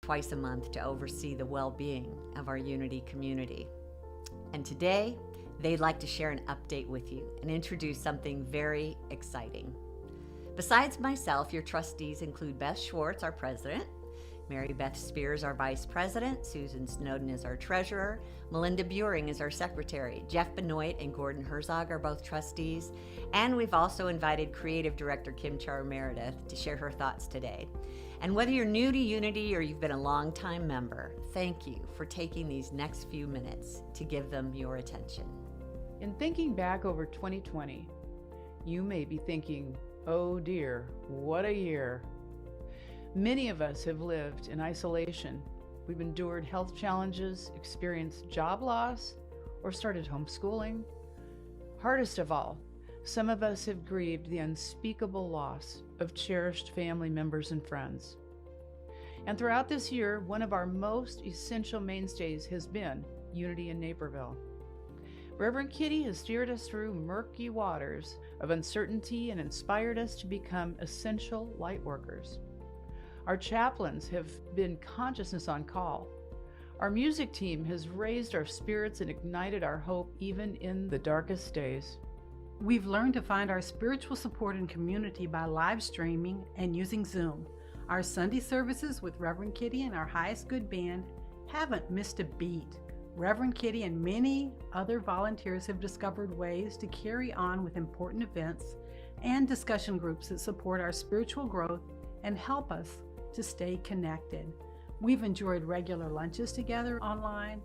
twice a month to oversee the well-being of our Unity community. And today, they'd like to share an update with you and introduce something very exciting. Besides myself, your trustees include Beth Schwartz, our president, Mary Beth Spears, our vice president, Susan Snowden is our treasurer, Melinda Buring is our secretary, Jeff Benoit and Gordon Herzog are both trustees, and we've also invited creative director Kim Char Meredith to share her thoughts today. And whether you're new to Unity or you've been a long-time member, thank you for taking these next few minutes to give them your attention. In thinking back over 2020, you may be thinking, oh dear, what a year. Many of us have lived in isolation. We've endured health challenges, experienced job loss, or started homeschooling. Hardest of all, some of us have grieved the unspeakable loss of cherished family members and friends. And throughout this year, one of our most essential mainstays has been Unity in Naperville. Reverend Kitty has steered us through murky waters of uncertainty and inspired us to become essential light workers. Our chaplains have been consciousness on call. Our music team has raised our spirits and ignited our hope even in the darkest days. We've learned to find our spiritual support and community by live streaming and using Zoom. Our Sunday services with Reverend Kitty and our Highest Good Band haven't missed a beat. Reverend Kitty and many other volunteers have discovered ways to carry on with important events and discussion groups that support our spiritual growth and help us to stay connected. We've enjoyed regular lunches together online,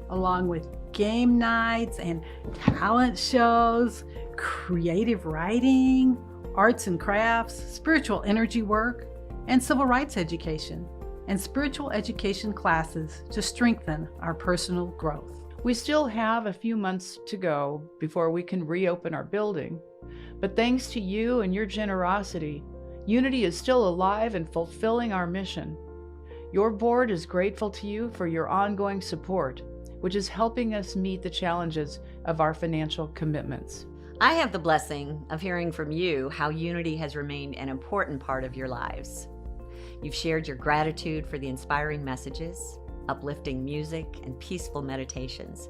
along with game nights and talent shows, creative writing, arts and crafts, spiritual energy work, and civil rights education, and spiritual education classes to strengthen our personal growth. We still have a few months to go before we can reopen our building, but thanks to you and your generosity, Unity is still alive and fulfilling our mission. Your board is grateful to you for your ongoing support, which is helping us meet the challenges of our financial commitments. I have the blessing of hearing from you how Unity has remained an important part of your lives. You've shared your gratitude for the inspiring messages, uplifting music, and peaceful meditations.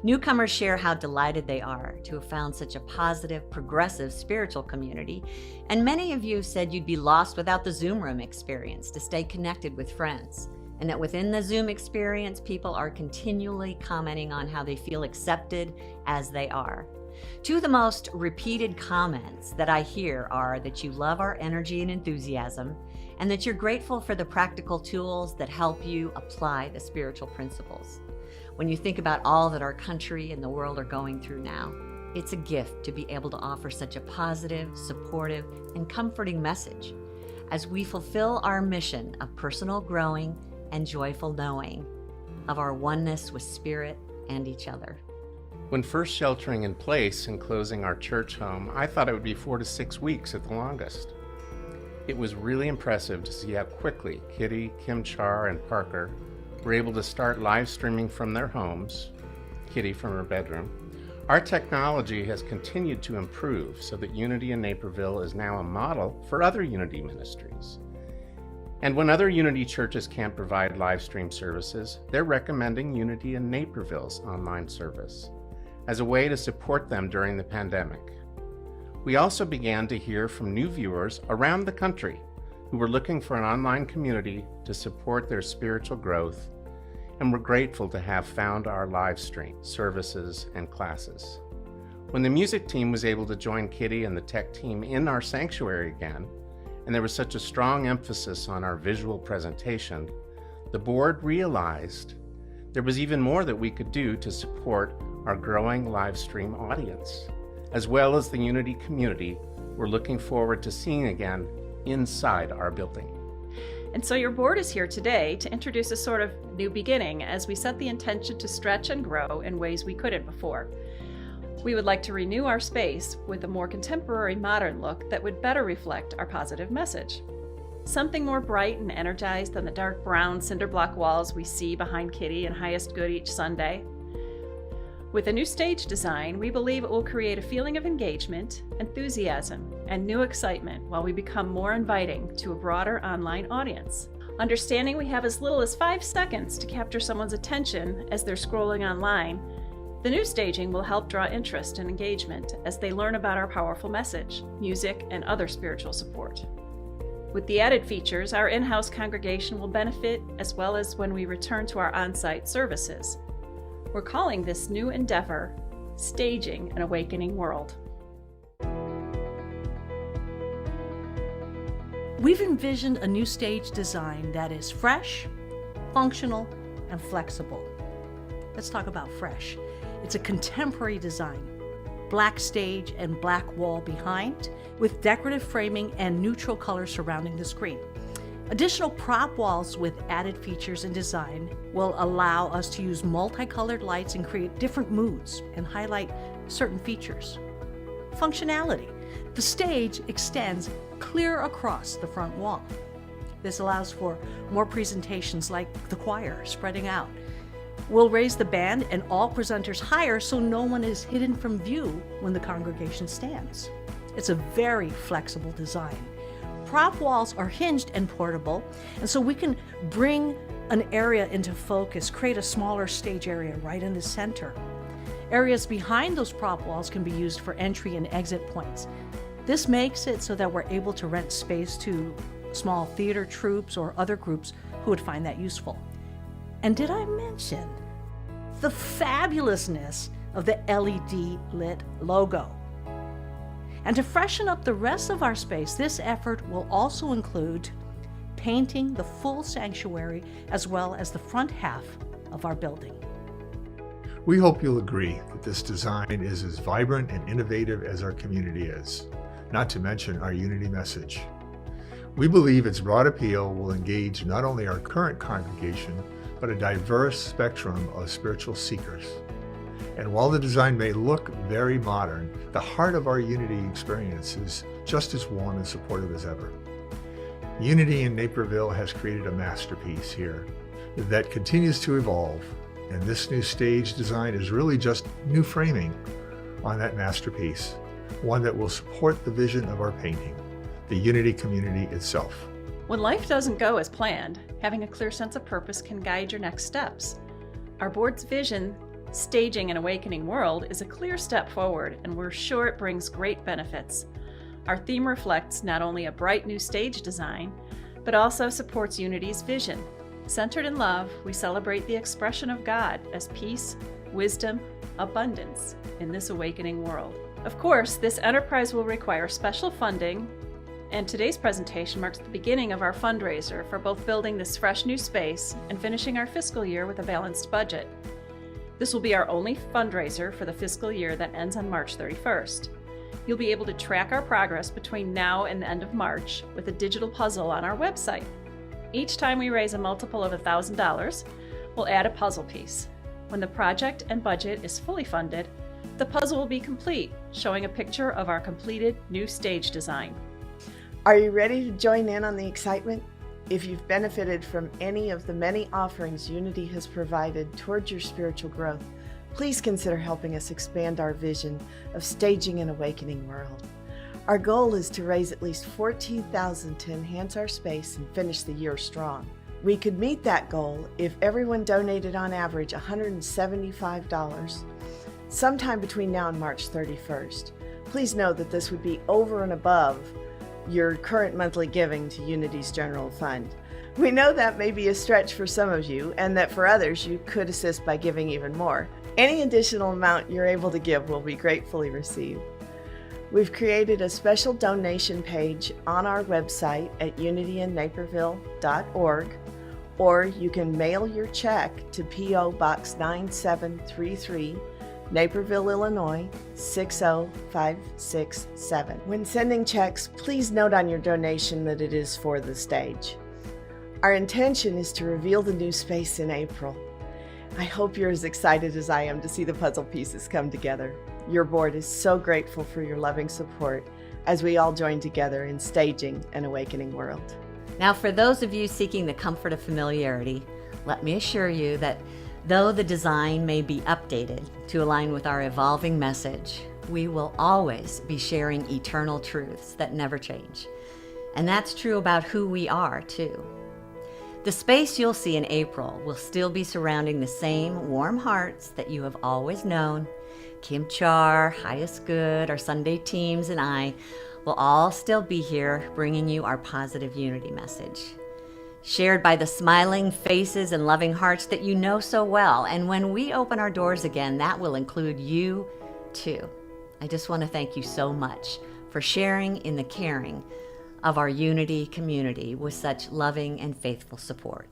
Newcomers share how delighted they are to have found such a positive, progressive spiritual community, and many of you said you'd be lost without the Zoom room experience to stay connected with friends, and that within the Zoom experience, people are continually commenting on how they feel accepted as they are. Two of the most repeated comments that I hear are that you love our energy and enthusiasm, and that you're grateful for the practical tools that help you apply the spiritual principles. When you think about all that our country and the world are going through now, it's a gift to be able to offer such a positive, supportive, and comforting message as we fulfill our mission of personal growing and joyful knowing of our oneness with Spirit and each other. When first sheltering in place and closing our church home, I thought it would be 4 to 6 weeks at the longest. It was really impressive to see how quickly Kitty, Kim Char, and Parker were able to start live streaming from their homes, Kitty from her bedroom. Our technology has continued to improve so that Unity in Naperville is now a model for other Unity ministries. And when other Unity churches can't provide live stream services, they're recommending Unity in Naperville's online service as a way to support them during the pandemic. We also began to hear from new viewers around the country who were looking for an online community to support their spiritual growth, and we're grateful to have found our live stream services and classes. When the music team was able to join Kitty and the tech team in our sanctuary again, and there was such a strong emphasis on our visual presentation, the board realized there was even more that we could do to support our growing live stream audience, as well as the Unity community we're looking forward to seeing again inside our building. And so your board is here today to introduce a sort of new beginning as we set the intention to stretch and grow in ways we couldn't before. We would like to renew our space with a more contemporary, modern look that would better reflect our positive message. Something more bright and energized than the dark brown cinder block walls we see behind Kitty and Highest Good each Sunday. With a new stage design, we believe it will create a feeling of engagement, enthusiasm, and new excitement while we become more inviting to a broader online audience. Understanding we have as little as 5 seconds to capture someone's attention as they're scrolling online, the new staging will help draw interest and engagement as they learn about our powerful message, music, and other spiritual support. With the added features, our in-house congregation will benefit as well as when we return to our on-site services. We're calling this new endeavor Staging an Awakening World. We've envisioned a new stage design that is fresh, functional, and flexible. Let's talk about fresh. It's a contemporary design. Black stage and black wall behind, with decorative framing and neutral colors surrounding the screen. Additional prop walls with added features and design will allow us to use multicolored lights and create different moods and highlight certain features. Functionality. The stage extends clear across the front wall. This allows for more presentations like the choir spreading out. We'll raise the band and all presenters higher so no one is hidden from view when the congregation stands. It's a very flexible design. Prop walls are hinged and portable, and so we can bring an area into focus, create a smaller stage area right in the center. Areas behind those prop walls can be used for entry and exit points. This makes it so that we're able to rent space to small theater troupes or other groups who would find that useful. And did I mention the fabulousness of the LED lit logo? And to freshen up the rest of our space, this effort will also include painting the full sanctuary as well as the front half of our building. We hope you'll agree that this design is as vibrant and innovative as our community is, not to mention our unity message. We believe its broad appeal will engage not only our current congregation, but a diverse spectrum of spiritual seekers. And while the design may look very modern, the heart of our Unity experience is just as warm and supportive as ever. Unity in Naperville has created a masterpiece here that continues to evolve, and this new stage design is really just new framing on that masterpiece, one that will support the vision of our painting, the Unity community itself. When life doesn't go as planned, having a clear sense of purpose can guide your next steps. Our board's vision, Staging an Awakening World, is a clear step forward, and we're sure it brings great benefits. Our theme reflects not only a bright new stage design, but also supports Unity's vision. Centered in love, we celebrate the expression of God as peace, wisdom, abundance in this awakening world. Of course, this enterprise will require special funding, and today's presentation marks the beginning of our fundraiser for both building this fresh new space and finishing our fiscal year with a balanced budget. This will be our only fundraiser for the fiscal year that ends on March 31st. You'll be able to track our progress between now and the end of March with a digital puzzle on our website. Each time we raise a multiple of $1,000, we'll add a puzzle piece. When the project and budget is fully funded, the puzzle will be complete, showing a picture of our completed new stage design. Are you ready to join in on the excitement? If you've benefited from any of the many offerings Unity has provided towards your spiritual growth, please consider helping us expand our vision of staging an awakening world. Our goal is to raise at least $14,000 to enhance our space and finish the year strong. We could meet that goal if everyone donated on average $175 sometime between now and March 31st. Please note that this would be over and above your current monthly giving to Unity's general fund. We know that may be a stretch for some of you, and that for others you could assist by giving even more. Any additional amount you're able to give will be gratefully received. We've created a special donation page on our website at unityinnaperville.org, or you can mail your check to P.O. Box 9733, Naperville, Illinois 60567. When sending checks, please note on your donation that it is for the stage. Our intention is to reveal the new space in April. I hope you're as excited as I am to see the puzzle pieces come together. Your board is so grateful for your loving support as we all join together in staging an awakening world. Now, for those of you seeking the comfort of familiarity, let me assure you that though the design may be updated to align with our evolving message, we will always be sharing eternal truths that never change. And that's true about who we are, too. The space you'll see in April will still be surrounding the same warm hearts that you have always known. Kim Char, Highest Good, our Sunday teams, and I will all still be here bringing you our positive unity message, shared by the smiling faces and loving hearts that you know so well. And when we open our doors again, that will include you too. I just want to thank you so much for sharing in the caring of our unity community with such loving and faithful support.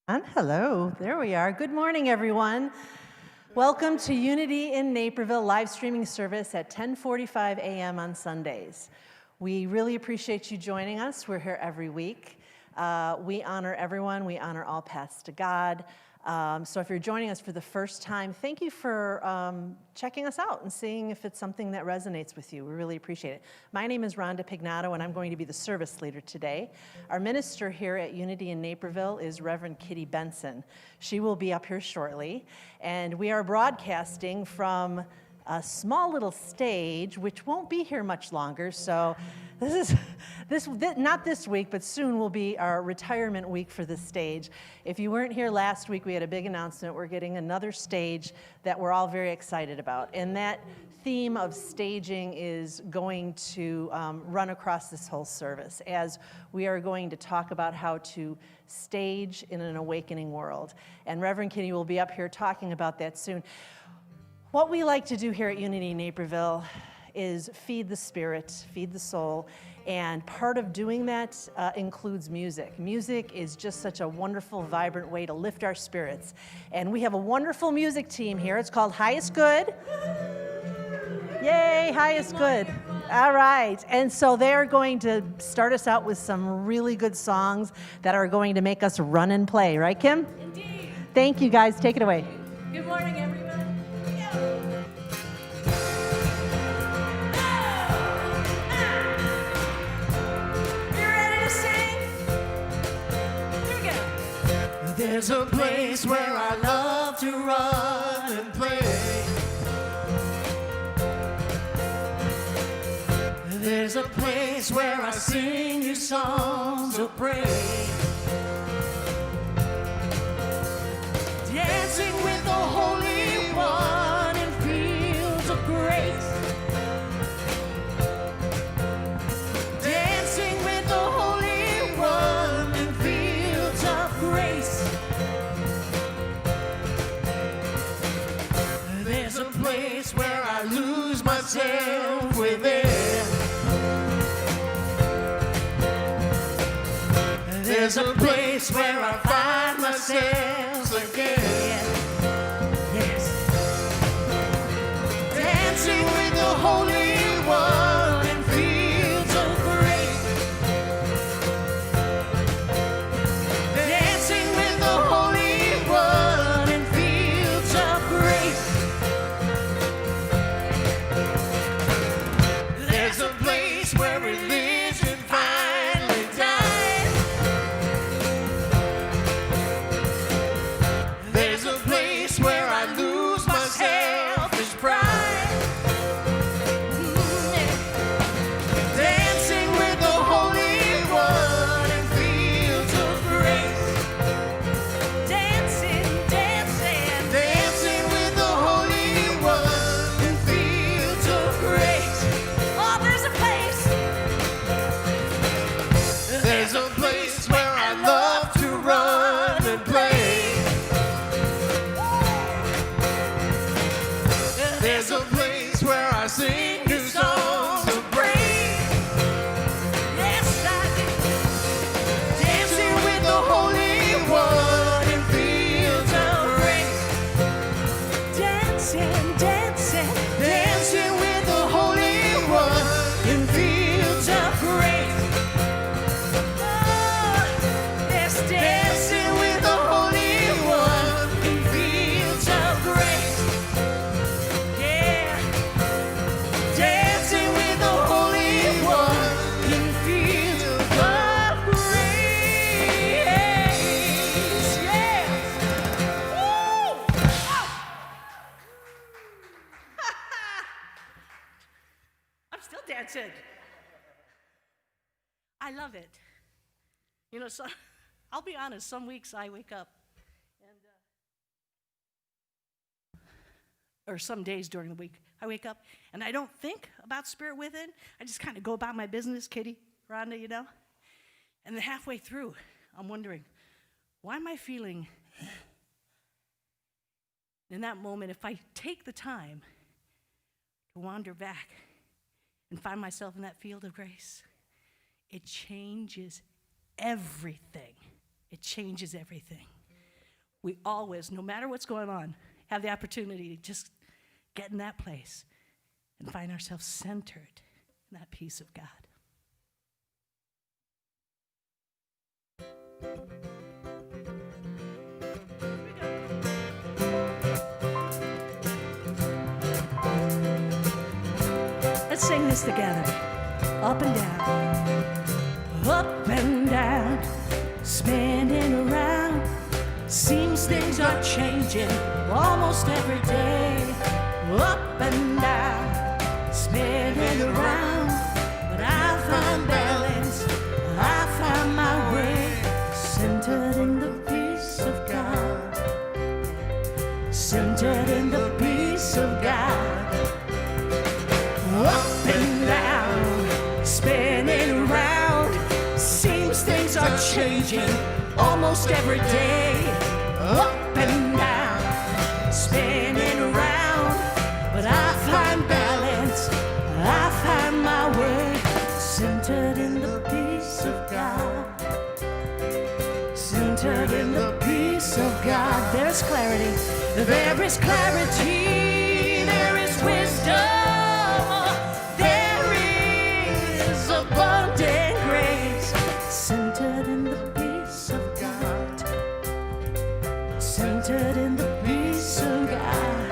And hello, there we are. Good morning, everyone. Welcome to Unity in Naperville live streaming service at 10:45 a.m. on Sundays. We really appreciate you joining us. We're here every week. We honor everyone. We honor all paths to God. So if you're joining us for the first time, thank you for checking us out and seeing if it's something that resonates with you. We really appreciate it. My name is Rhonda Pignato, and I'm going to be the service leader today. Our minister here at Unity in Naperville is Reverend Kitty Benson. She will be up here shortly, and we are broadcasting from a small little stage, which won't be here much longer. So not this week, but soon will be our retirement week for this stage. If you weren't here last week, we had a big announcement. We're getting another stage that we're all very excited about. And that theme of staging is going to run across this whole service, as we are going to talk about how to stage in an awakening world. And Reverend Kitty will be up here talking about that soon. What we like to do here at Unity Naperville is feed the spirit, feed the soul, and part of doing that includes music. Music is just such a wonderful, vibrant way to lift our spirits. And we have a wonderful music team here. It's called Highest Good. Yay, Highest Good. All right. And so they're going to start us out with some really good songs that are going to make us run and play. Right, Kim? Indeed. Thank you, guys. Take it away. Good morning, everyone. There's a place where I love to run and play. There's a place where I sing you songs of praise. Dancing with the Holy One in fields of grace. Dancing with the Holy One in fields of grace. There's a place where I lose myself within. There's a place where I find myself again. Yes. Dancing with the Holy One in fields of grace. Dancing with the Holy One in fields of grace. There's a place where religion finally dies. I love it. You know, so I'll be honest, some weeks I wake up and or some days during the week, I wake up and I don't think about Spirit Within. I just kind of go about my business, Kitty, Rhonda, you know. And then halfway through, I'm wondering, why am I feeling in that moment? If I take the time to wander back and find myself in that field of grace, it changes everything. It changes everything. We always, no matter what's going on, have the opportunity to just get in that place and find ourselves centered in that peace of God. Let's sing this together. Up and down, spinning around. Seems things are changing almost every day. Up and down, spinning around. But I find balance, I find my way, centered in the peace of God. Centered in the peace of God. Up and down, spinning around. Seems things are changing almost every day. Up and down, spinning around. But I find balance, I find my way, centered in the peace of God. Centered in the peace of God. There's clarity, there is clarity, there is wisdom. Abundant grace, centered in the peace of God. Centered in the peace of God.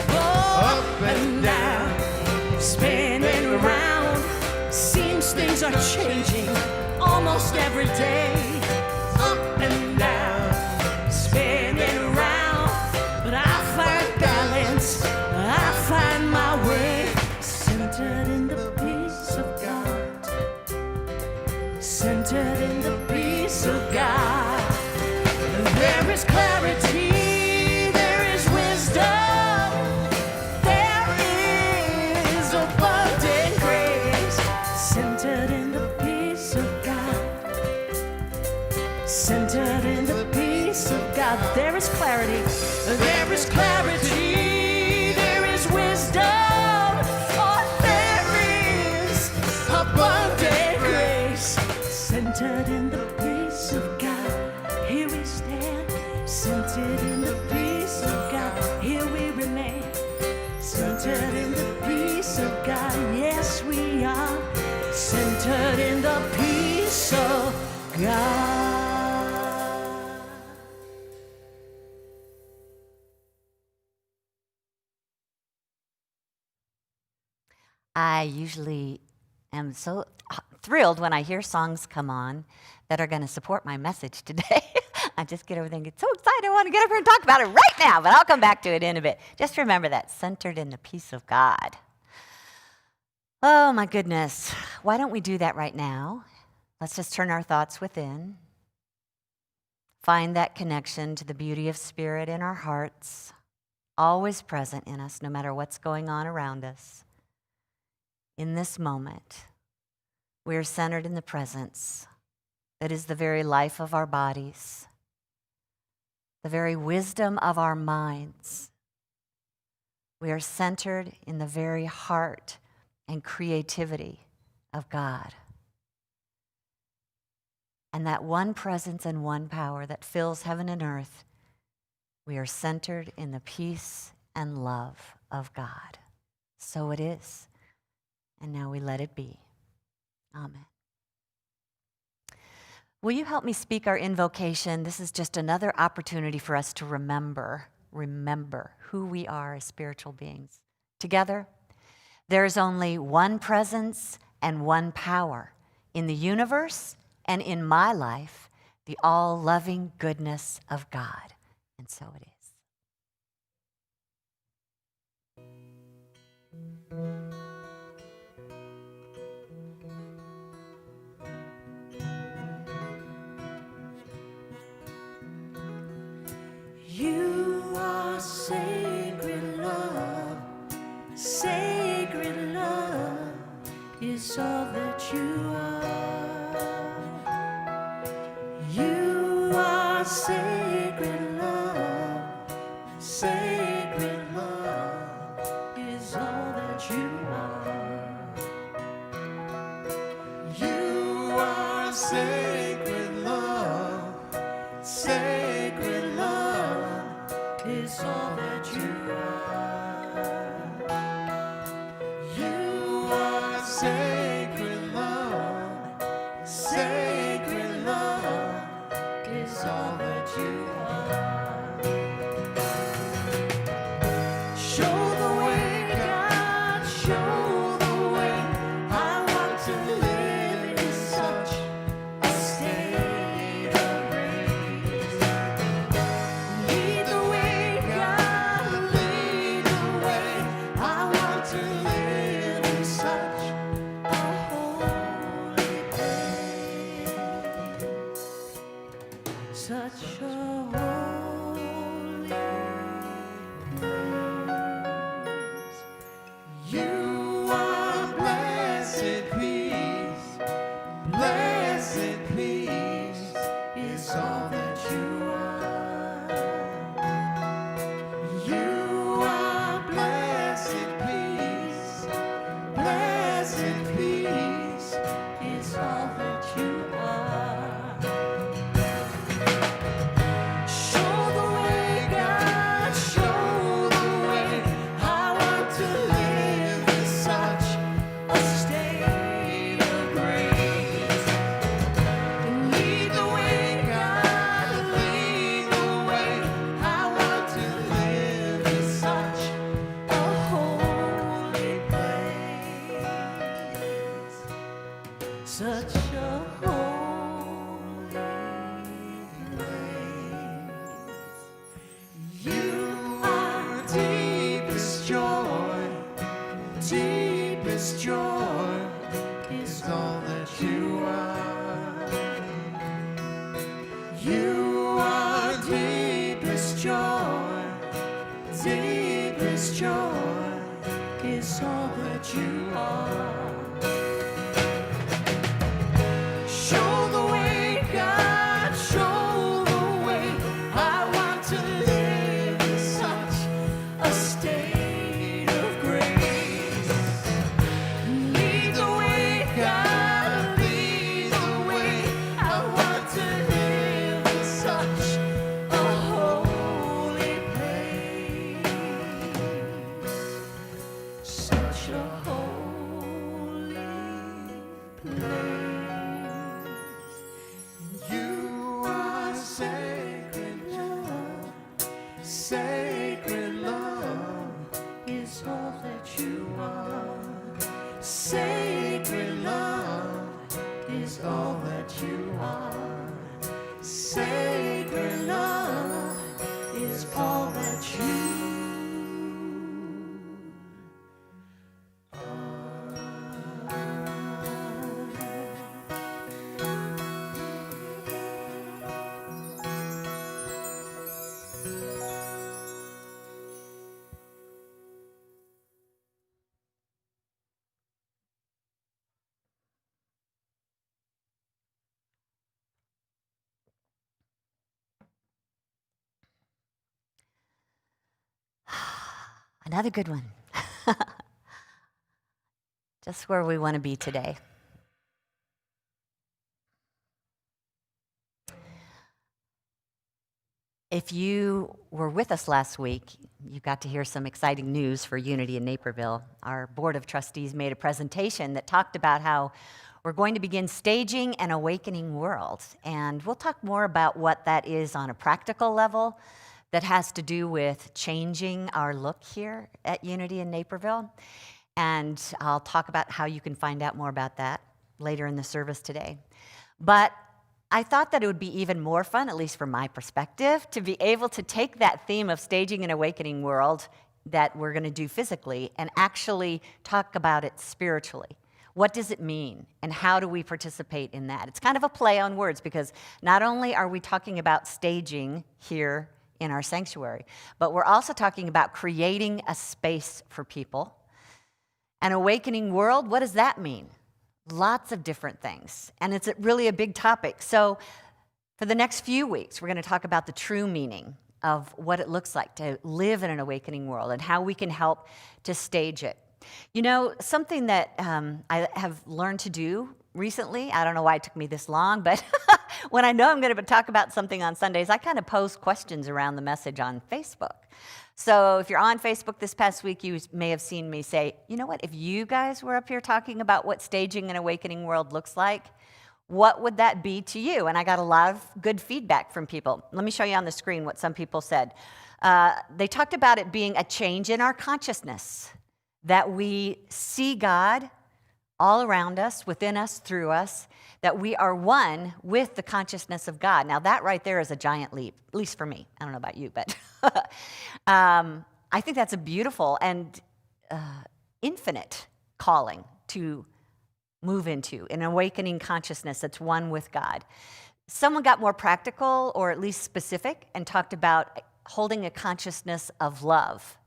Up and down, spinning around. Seems things are changing almost every day. Up and down, spinning around. But I find balance, I find my way, centered in the peace of God. Centered in the peace of God. There is clarity, there is wisdom, there is abundant grace, centered in the peace of God. Centered in the peace of God. There is clarity, there is clarity, there is wisdom. Abundant grace, centered in the peace of God. Here we stand, centered in the peace of God. Here we remain, centered in the peace of God. Yes, we are centered in the peace of God. I usually am so thrilled when I hear songs come on that are going to support my message today. I just get over there and get so excited. I want to get up here and talk about it right now, but I'll come back to it in a bit. Just remember that, centered in the peace of God. Oh, my goodness. Why don't we do that right now? Let's just turn our thoughts within. Find that connection to the beauty of Spirit in our hearts, always present in us, no matter what's going on around us. In this moment, we are centered in the presence that is the very life of our bodies, the very wisdom of our minds. We are centered in the very heart and creativity of God. And that one presence and one power that fills heaven and earth, we are centered in the peace and love of God. So it is. And now we let it be. Amen. Will you help me speak our invocation? This is just another opportunity for us to remember who we are as spiritual beings. Together, there is only one presence and one power in the universe and in my life, the all-loving goodness of God. And so it is. you are. You are sacred love. Sacred love is all that you are. You are sacred love. Sacred love is all that you are. You are sacred love. Sacred love is all that you are. Show the way, God, show the way. I want to live in such a state of grace. Lead the way, God, lead the way. I want to live in such a holy place. Such a holy place. You are blessed peace. Blessed peace is all that you are. You are blessed peace. Blessed peace is all that you are. Show the way, God, show the way. I want to live in such a state of grace. Lead the way, God, lead the way. I want to live in such a holy place. Such a holy place. You are deepest joy. Deepest joy is all that you are. You are deepest joy. Deepest joy is all that you are. Show the way, God, show the way. I want to live in such a state of grace. Lead the way, God, lead the way. I want to live in such a holy place. Such a holy place. You are sacred love. Sacred love is all that you are. Sacred love is all that you are. Sacred love is all that you are. Another good one. Just where we want to be today. If you were with us last week, you got to hear some exciting news for Unity in Naperville. Our Board of Trustees made a presentation that talked about how we're going to begin staging an awakening world. And we'll talk more about what that is on a practical level that has to do with changing our look here at Unity in Naperville. And I'll talk about how you can find out more about that later in the service today. But I thought that it would be even more fun, at least from my perspective, to be able to take that theme of staging an awakening world that we're going to do physically and actually talk about it spiritually. What does it mean, and how do we participate in that? It's kind of a play on words, because not only are we talking about staging here in our sanctuary, but we're also talking about creating a space for people. An awakening world, what does that mean? Lots of different things. And it's really a big topic. So for the next few weeks, we're going to talk about the true meaning of what it looks like to live in an awakening world and how we can help to stage it. You know, something that I have learned to do recently, I don't know why it took me this long, but when I know I'm going to talk about something on Sundays, I kind of post questions around the message on Facebook. So if you're on Facebook this past week, you may have seen me say, you know what, if you guys were up here talking about what staging an awakening world looks like, what would that be to you? And I got a lot of good feedback from people. Let me show you on the screen what some people said. They talked about it being a change in our consciousness, that we see God all around us, within us, through us, that we are one with the consciousness of God. Now that right there is a giant leap, at least for me. I don't know about you, but I think that's a beautiful and infinite calling to move into, an awakening consciousness that's one with God. Someone got more practical, or at least specific, and talked about holding a consciousness of love.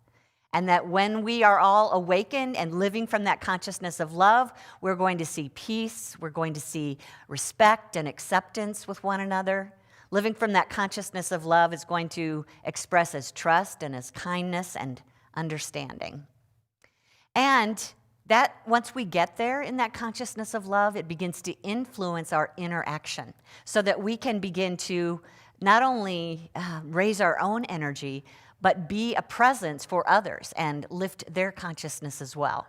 And that when we are all awakened and living from that consciousness of love, we're going to see peace, we're going to see respect and acceptance with one another. Living from that consciousness of love is going to express as trust and as kindness and understanding. And that once we get there in that consciousness of love, it begins to influence our interaction so that we can begin to not only raise our own energy, but be a presence for others and lift their consciousness as well.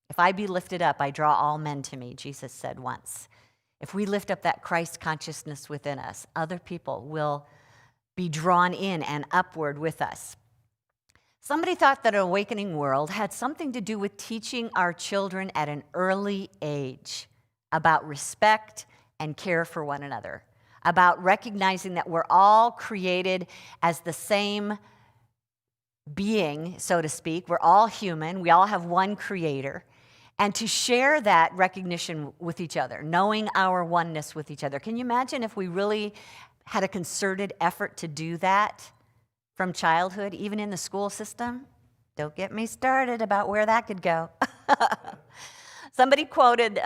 If I be lifted up, I draw all men to me, Jesus said once. If we lift up that Christ consciousness within us, other people will be drawn in and upward with us. Somebody thought that an awakening world had something to do with teaching our children at an early age about respect and care for one another, about recognizing that we're all created as the same being, so to speak. We're all human. We all have one creator. And to share that recognition with each other, knowing our oneness with each other. Can you imagine if we really had a concerted effort to do that from childhood, even in the school system? Don't get me started about where that could go. Somebody quoted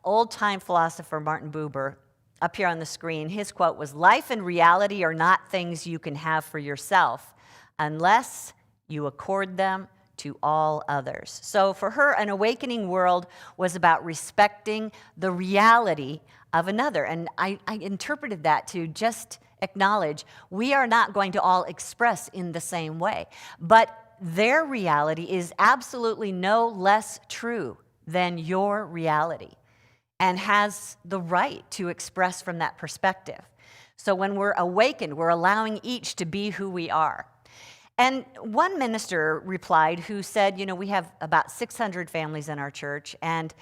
old-time philosopher Martin Buber up here on the screen. His quote was, "Life and reality are not things you can have for yourself unless you accord them to all others." So for her, an awakening world was about respecting the reality of another. And I interpreted that to just acknowledge we are not going to all express in the same way. But their reality is absolutely no less true than your reality and has the right to express from that perspective. So when we're awakened, we're allowing each to be who we are. And one minister replied who said, you know, we have about 600 families in our church, and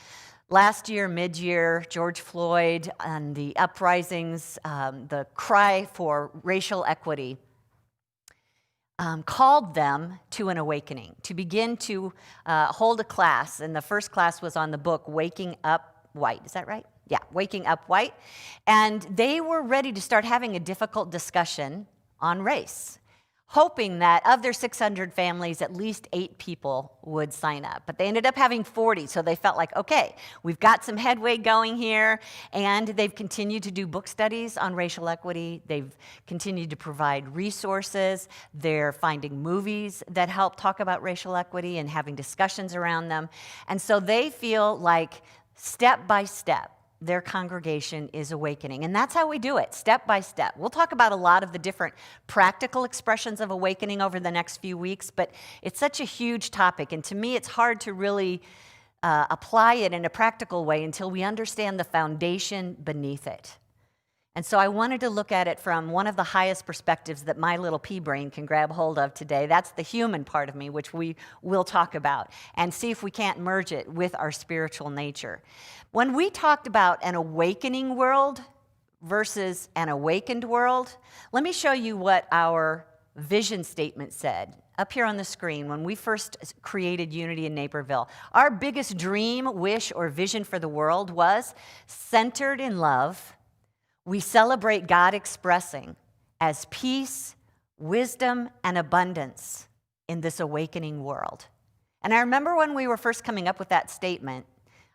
last year, mid-year, George Floyd and the uprisings, the cry for racial equity, called them to an awakening, to begin to hold a class. And the first class was on the book, Waking Up White. Is that right? Yeah, Waking Up White. And they were ready to start having a difficult discussion on race, hoping that of their 600 families, at least 8 people would sign up. But they ended up having 40, so they felt like, okay, we've got some headway going here, and they've continued to do book studies on racial equity. They've continued to provide resources. They're finding movies that help talk about racial equity and having discussions around them. And so they feel like step by step, their congregation is awakening. And that's how we do it, step by step. We'll talk about a lot of the different practical expressions of awakening over the next few weeks, but it's such a huge topic. And to me, it's hard to really apply it in a practical way until we understand the foundation beneath it. And so I wanted to look at it from one of the highest perspectives that my little pea brain can grab hold of today. That's the human part of me, which we will talk about, and see if we can't merge it with our spiritual nature. When we talked about an awakening world versus an awakened world, let me show you what our vision statement said. Up here on the screen, when we first created Unity in Naperville, our biggest dream, wish, or vision for the world was centered in love. We celebrate God expressing as peace, wisdom, and abundance in this awakening world. And I remember when we were first coming up with that statement,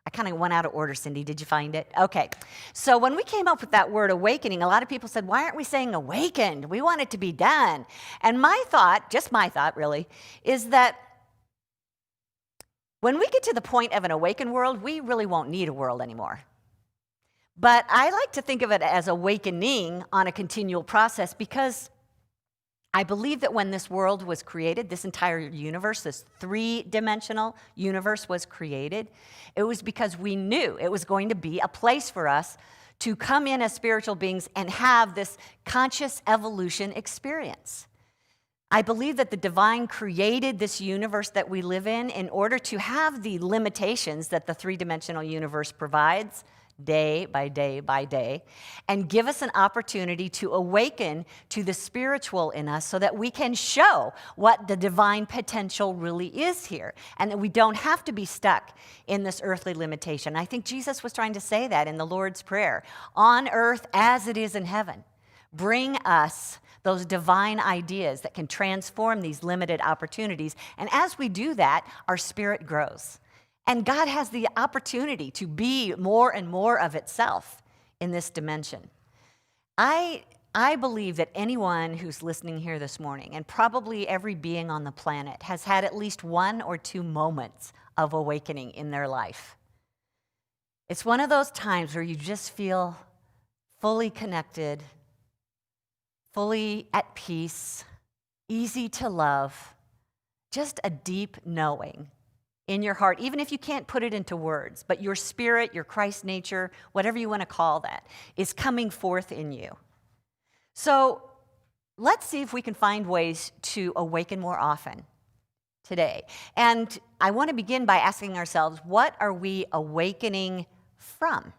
I kind of went out of order, Cindy. Did you find it? Okay. So when we came up with that word awakening, a lot of people said, why aren't we saying awakened? We want it to be done. And my thought, just my thought really, is that when we get to the point of an awakened world, we really won't need a world anymore. But I like to think of it as awakening on a continual process, because I believe that when this world was created, this entire universe, this three-dimensional universe was created, it was because we knew it was going to be a place for us to come in as spiritual beings and have this conscious evolution experience. I believe that the divine created this universe that we live in order to have the limitations that the three-dimensional universe provides, day by day by day, and give us an opportunity to awaken to the spiritual in us so that we can show what the divine potential really is here, and that we don't have to be stuck in this earthly limitation. I think Jesus was trying to say that in the Lord's Prayer. On earth as it is in heaven, bring us those divine ideas that can transform these limited opportunities. And as we do that, our spirit grows. And God has the opportunity to be more and more of itself in this dimension. I believe that anyone who's listening here this morning, and probably every being on the planet, has had at least 1 or 2 moments of awakening in their life. It's one of those times where you just feel fully connected, fully at peace, easy to love, just a deep knowing in your heart, even if you can't put it into words, but your spirit, your Christ nature, whatever you want to call that, is coming forth in you. So let's see if we can find ways to awaken more often today. And I want to begin by asking ourselves, what are we awakening from?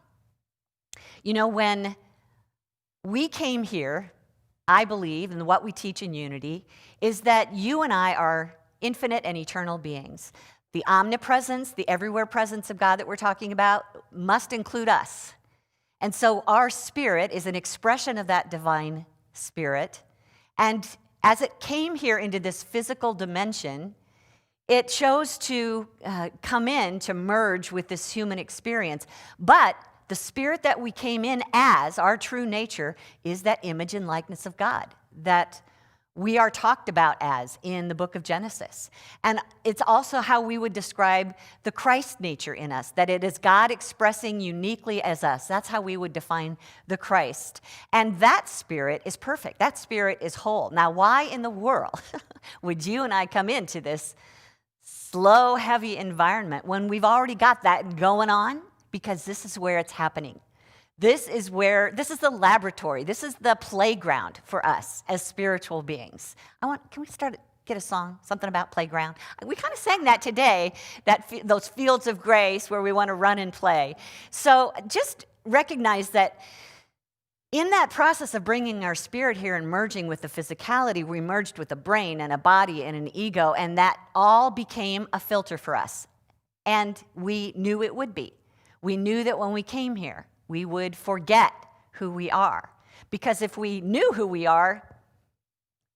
You know, when we came here, I believe, and what we teach in Unity, is that you and I are infinite and eternal beings. The omnipresence, the everywhere presence of God that we're talking about must include us. And so our spirit is an expression of that divine spirit. And as it came here into this physical dimension, it chose to come in to merge with this human experience. But the spirit that we came in as, our true nature, is that image and likeness of God that we are talked about as in the book of Genesis. And it's also how we would describe the Christ nature in us, that it is God expressing uniquely as us. That's how we would define the Christ. And that spirit is perfect. That spirit is whole. Now, why in the world would you and I come into this slow, heavy environment when we've already got that going on? Because this is where it's happening. This is the laboratory. This is the playground for us as spiritual beings. Can we get a song, something about playground? We kind of sang that today, those fields of grace where we want to run and play. So just recognize that in that process of bringing our spirit here and merging with the physicality, we merged with a brain and a body and an ego, and that all became a filter for us. And we knew it would be. We knew that when we came here, we would forget who we are. Because if we knew who we are,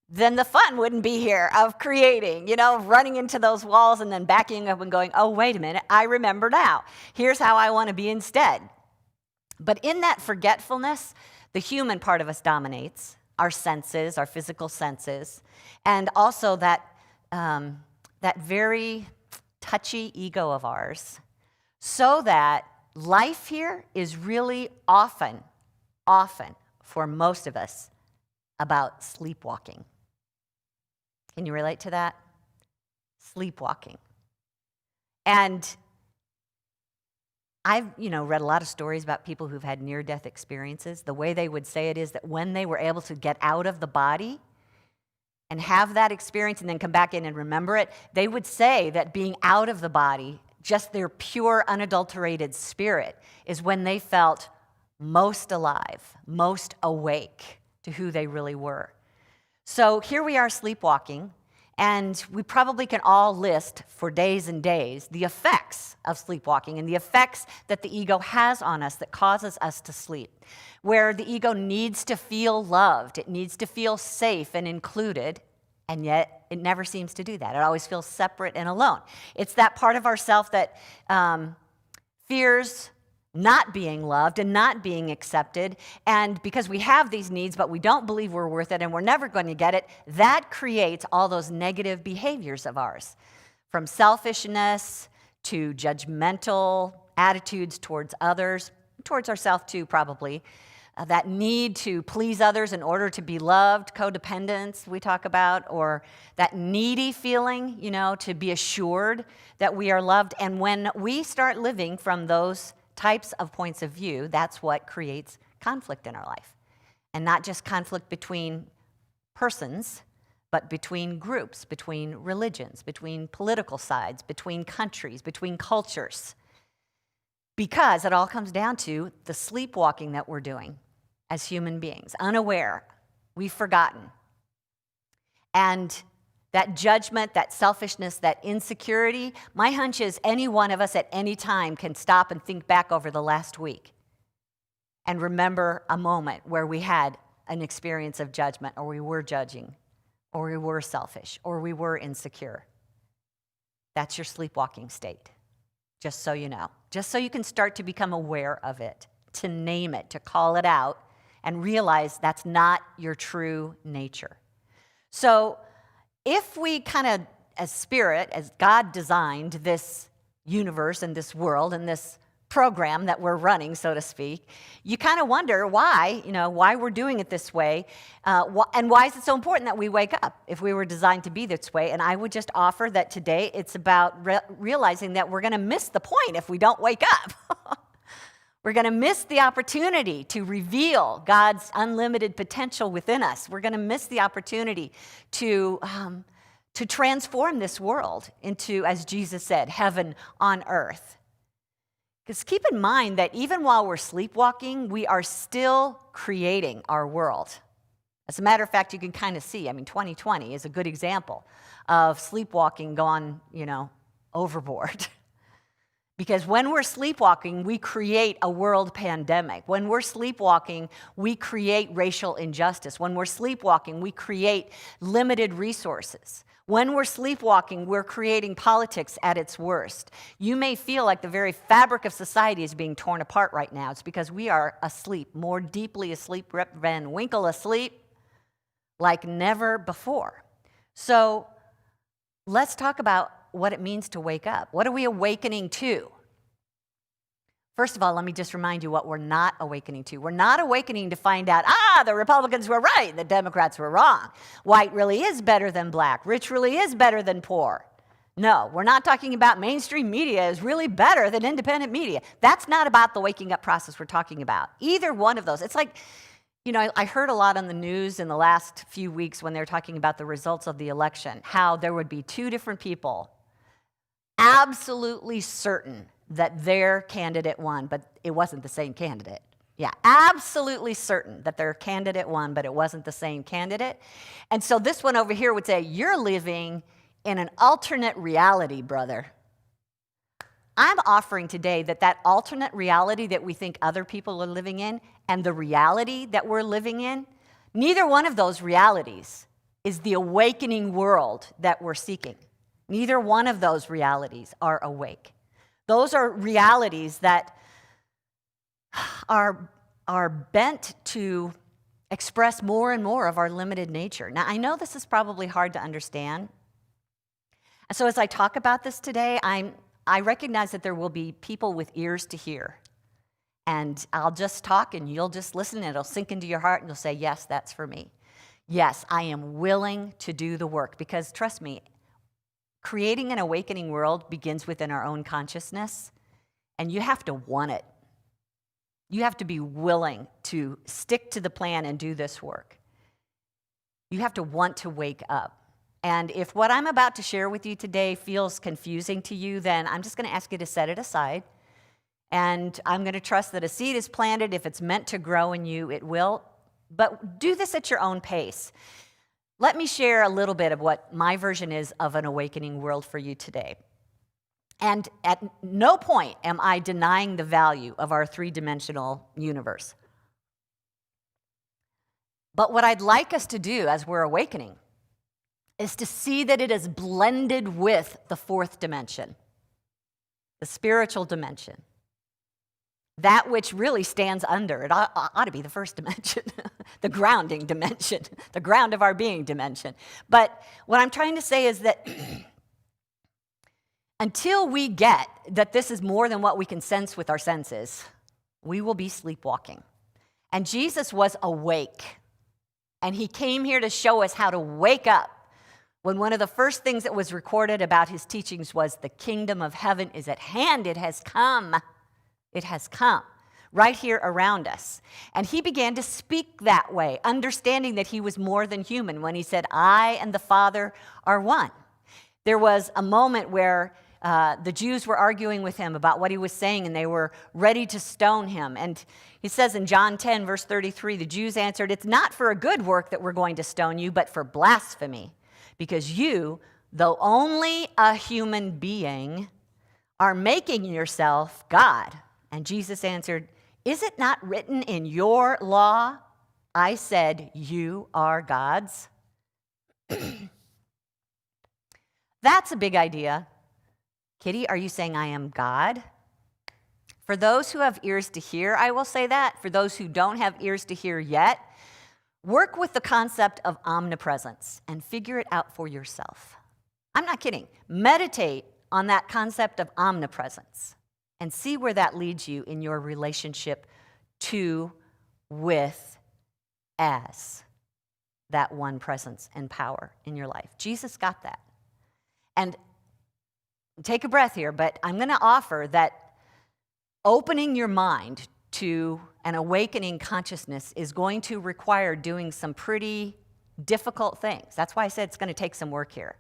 then the fun wouldn't be here of creating, running into those walls and then backing up and going, oh, wait a minute, I remember now. Here's how I want to be instead. But in that forgetfulness, the human part of us dominates, our senses, our physical senses, and also that very touchy ego of ours, so that life here is really often, for most of us, about sleepwalking. Can you relate to that? Sleepwalking. And I've, read a lot of stories about people who've had near-death experiences. The way they would say it is that when they were able to get out of the body and have that experience and then come back in and remember it, they would say that being out of the body, just their pure, unadulterated spirit, is when they felt most alive, most awake to who they really were. So here we are sleepwalking, and we probably can all list for days and days the effects of sleepwalking and the effects that the ego has on us that causes us to sleep, where the ego needs to feel loved, it needs to feel safe and included, and yet it never seems to do that. It always feels separate and alone. It's that part of ourself that fears not being loved and not being accepted, and because we have these needs but we don't believe we're worth it and we're never going to get it, that creates all those negative behaviors of ours, from selfishness to judgmental attitudes towards others, towards ourselves too probably, that need to please others in order to be loved, codependence we talk about, or that needy feeling, to be assured that we are loved. And when we start living from those types of points of view, that's what creates conflict in our life. And not just conflict between persons, but between groups, between religions, between political sides, between countries, between cultures. Because it all comes down to the sleepwalking that we're doing as human beings, unaware, we've forgotten. And that judgment, that selfishness, that insecurity, my hunch is any one of us at any time can stop and think back over the last week and remember a moment where we had an experience of judgment, or we were judging, or we were selfish, or we were insecure. That's your sleepwalking state, just so you know. Just so you can start to become aware of it, to name it, to call it out, and realize that's not your true nature. So if we kind of, as spirit, as God designed this universe and this world and this program that we're running, so to speak, you kind of wonder why, why we're doing it this way, and why is it so important that we wake up if we were designed to be this way. And I would just offer that today it's about realizing that we're going to miss the point if we don't wake up. We're going to miss the opportunity to reveal God's unlimited potential within us. We're going to miss the opportunity to transform this world into, as Jesus said, heaven on earth. Because keep in mind that even while we're sleepwalking, we are still creating our world. As a matter of fact, you can kind of see, 2020 is a good example of sleepwalking gone, overboard. Because when we're sleepwalking, we create a world pandemic. When we're sleepwalking, we create racial injustice. When we're sleepwalking, we create limited resources. When we're sleepwalking, we're creating politics at its worst. You may feel like the very fabric of society is being torn apart right now. It's because we are asleep, more deeply asleep, Rip Van Winkle asleep, like never before. So let's talk about what it means to wake up. What are we awakening to? First of all, let me just remind you what we're not awakening to. We're not awakening to find out, the Republicans were right, the Democrats were wrong. White really is better than black. Rich really is better than poor. No, we're not talking about mainstream media is really better than independent media. That's not about the waking up process we're talking about. Either one of those. It's like, I heard a lot on the news in the last few weeks when they were talking about the results of the election, how there would be two different people absolutely certain that their candidate won, but it wasn't the same candidate. Yeah, absolutely certain that their candidate won, but it wasn't the same candidate. And so this one over here would say, you're living in an alternate reality, brother. I'm offering today that alternate reality that we think other people are living in and the reality that we're living in, neither one of those realities is the awakening world that we're seeking. Neither one of those realities are awake. Those are realities that are bent to express more and more of our limited nature. Now, I know this is probably hard to understand. And so as I talk about this today, I recognize that there will be people with ears to hear. And I'll just talk and you'll just listen and it'll sink into your heart and you'll say, yes, that's for me. Yes, I am willing to do the work because trust me, creating an awakening world begins within our own consciousness, and you have to want it. You have to be willing to stick to the plan and do this work. You have to want to wake up. And if what I'm about to share with you today feels confusing to you, then I'm just going to ask you to set it aside. And I'm going to trust that a seed is planted. If it's meant to grow in you, it will. But do this at your own pace. Let me share a little bit of what my version is of an awakening world for you today. And at no point am I denying the value of our three-dimensional universe. But what I'd like us to do as we're awakening is to see that it is blended with the fourth dimension, the spiritual dimension. that which really stands under. It ought to be the first dimension, the grounding dimension, the ground of our being dimension. But what I'm trying to say is that until we get that this is more than what we can sense with our senses, we will be sleepwalking. And Jesus was awake. And he came here to show us how to wake up. When one of the first things that was recorded about his teachings was the kingdom of heaven is at hand. It has come. It has come right here around us. And he began to speak that way, understanding that he was more than human when he said, I and the Father are one. There was a moment where the Jews were arguing with him about what he was saying, and they were ready to stone him. And he says in John 10, verse 33, the Jews answered, it's not for a good work that we're going to stone you, but for blasphemy, because you, though only a human being, are making yourself God. And Jesus answered, is it not written in your law, I said you are gods? That's a big idea. Kitty, are you saying I am God? For those who have ears to hear, I will say that. For those who don't have ears to hear yet, work with the concept of omnipresence and figure it out for yourself. I'm not kidding. Meditate on that concept of omnipresence and see where that leads you in your relationship to, with, as that one presence and power in your life. Jesus got that. And take a breath here, but I'm going to offer that opening your mind to an awakening consciousness is going to require doing some pretty difficult things. That's why I said it's going to take some work here.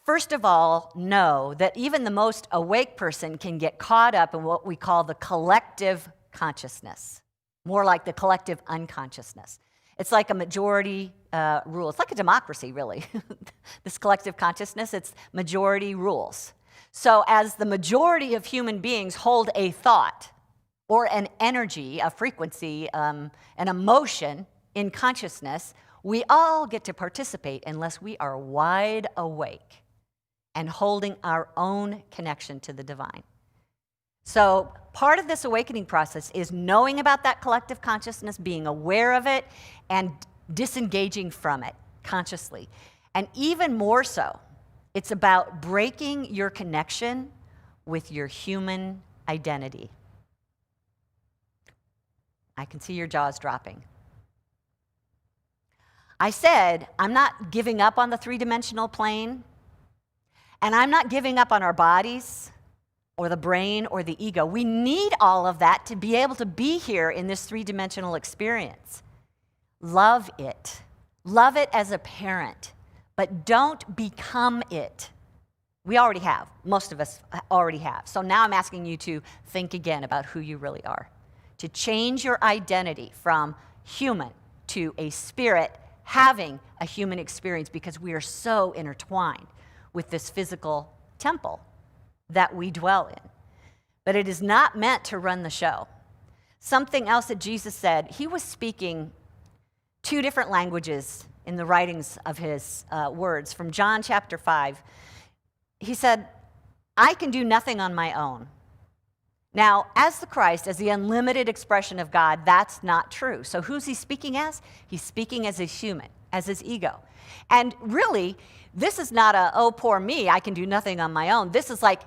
First of all, know that even the most awake person can get caught up in what we call the collective consciousness, more like the collective unconsciousness. It's like a majority rule. It's like a democracy, really. This collective consciousness, it's majority rules. So as the majority of human beings hold a thought or an energy, a frequency, an emotion in consciousness, we all get to participate unless we are wide awake and holding our own connection to the divine. So part of this awakening process is knowing about that collective consciousness, being aware of it, and disengaging from it consciously. And even more so, it's about breaking your connection with your human identity. I can see your jaws dropping. I said, I'm not giving up on the three-dimensional plane, and I'm not giving up on our bodies or the brain or the ego. We need all of that to be able to be here in this three-dimensional experience. Love it. Love it as a parent, but don't become it. We already have. Most of us already have. So now I'm asking you to think again about who you really are, to change your identity from human to a spirit having a human experience, because we are so intertwined with this physical temple that we dwell in. But it is not meant to run the show. Something else that Jesus said, he was speaking two different languages in the writings of his words. From John chapter 5, he said, I can do nothing on my own. Now, as the Christ, as the unlimited expression of God, that's not true. So who's he speaking as? He's speaking as a human, as his ego. And really, this is not a, oh, poor me, I can do nothing on my own. This is like,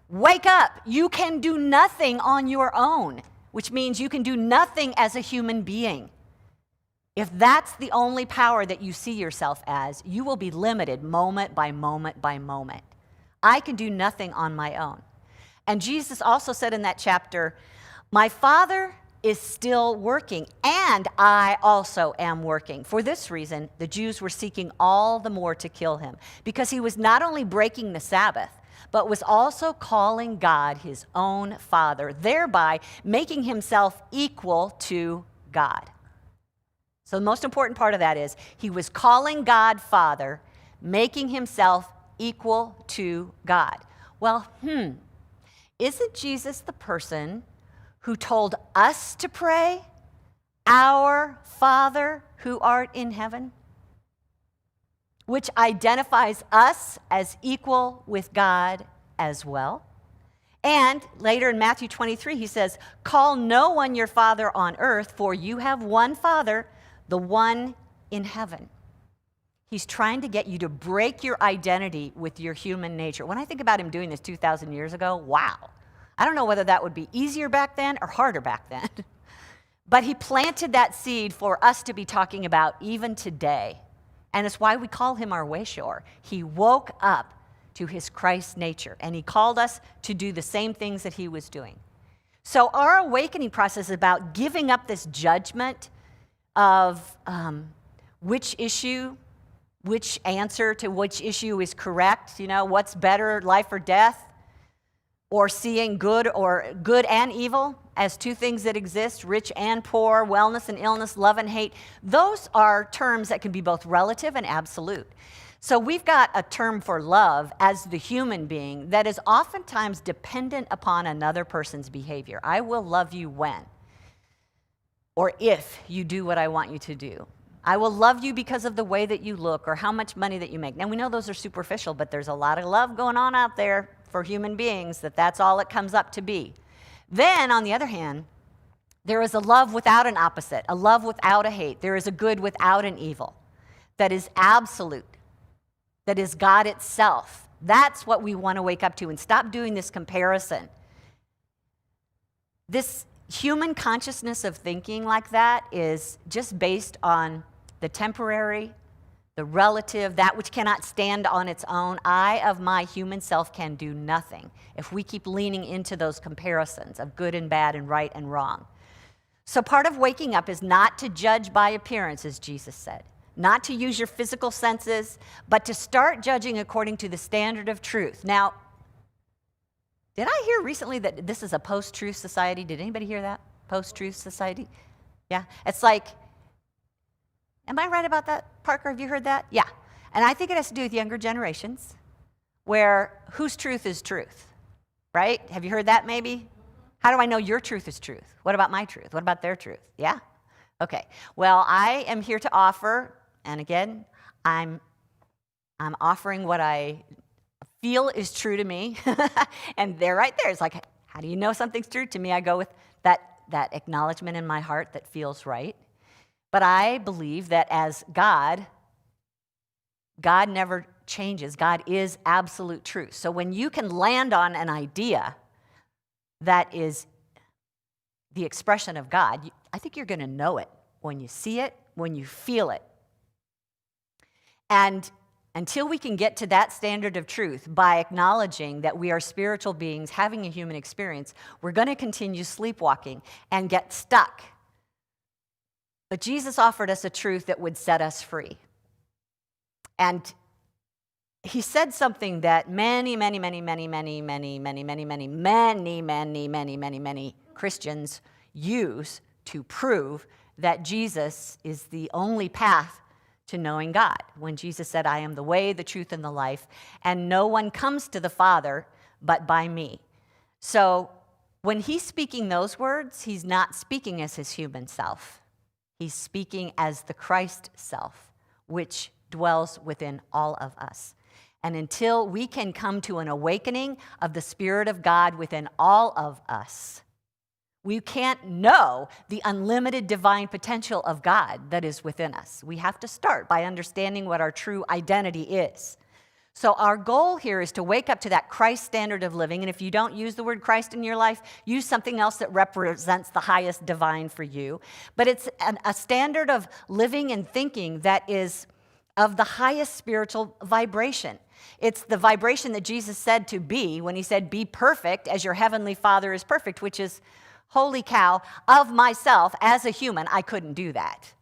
wake up, you can do nothing on your own, which means you can do nothing as a human being. If that's the only power that you see yourself as, you will be limited moment by moment by moment. I can do nothing on my own. And Jesus also said in that chapter, my Father is still working, and I also am working. For this reason, the Jews were seeking all the more to kill him, because he was not only breaking the Sabbath, but was also calling God his own Father, thereby making himself equal to God. So the most important part of that is he was calling God Father, making himself equal to God. Well, isn't Jesus the person who told us to pray, our Father who art in heaven, which identifies us as equal with God as well? And later in Matthew 23, he says, call no one your father on earth, for you have one Father, the one in heaven. He's trying to get you to break your identity with your human nature. When I think about him doing this 2,000 years ago, wow. I don't know whether that would be easier back then or harder back then. But he planted that seed for us to be talking about even today. And it's why we call him our wayshower. He woke up to his Christ nature, and he called us to do the same things that he was doing. So our awakening process is about giving up this judgment of which answer to which issue is correct, what's better, life or death, or seeing good and evil as two things that exist, rich and poor, wellness and illness, love and hate. Those are terms that can be both relative and absolute. So we've got a term for love as the human being that is oftentimes dependent upon another person's behavior. I will love you when, or if you do what I want you to do. I will love you because of the way that you look or how much money that you make. Now, we know those are superficial, but there's a lot of love going on out there for human beings that's all it comes up to be. Then, on the other hand, there is a love without an opposite, a love without a hate. There is a good without an evil that is absolute, that is God itself. That's what we want to wake up to and stop doing this comparison. This human consciousness of thinking like that is just based on the temporary, the relative, that which cannot stand on its own. I of my human self can do nothing if we keep leaning into those comparisons of good and bad and right and wrong. So part of waking up is not to judge by appearance, as Jesus said, not to use your physical senses, but to start judging according to the standard of truth. Now, did I hear recently that this is a post-truth society? Did anybody hear that? Post-truth society? Yeah. It's like, am I right about that, Parker? Have you heard that? Yeah. And I think it has to do with younger generations, where whose truth is truth, right? Have you heard that maybe? How do I know your truth is truth? What about my truth? What about their truth? Yeah? Okay. Well, I am here to offer, and again, I'm offering what I feel is true to me. And they're right there. It's like, how do you know something's true? To me, I go with that acknowledgement in my heart that feels right. But I believe that as God never changes. God is absolute truth. So when you can land on an idea that is the expression of God, I think you're going to know it when you see it, when you feel it. And until we can get to that standard of truth by acknowledging that we are spiritual beings having a human experience, we're going to continue sleepwalking and get stuck. But Jesus offered us a truth that would set us free. And he said something that many Christians use to prove that Jesus is the only path to knowing God. When Jesus said, I am the way, the truth, and the life, and no one comes to the Father but by me. So when he's speaking those words, he's not speaking as his human self. He's speaking as the Christ self, which dwells within all of us. And until we can come to an awakening of the Spirit of God within all of us, we can't know the unlimited divine potential of God that is within us. We have to start by understanding what our true identity is. So our goal here is to wake up to that Christ standard of living. And if you don't use the word Christ in your life, use something else that represents the highest divine for you. But it's a standard of living and thinking that is of the highest spiritual vibration. It's the vibration that Jesus said to be when he said, be perfect as your heavenly Father is perfect, which is, holy cow, of myself as a human, I couldn't do that.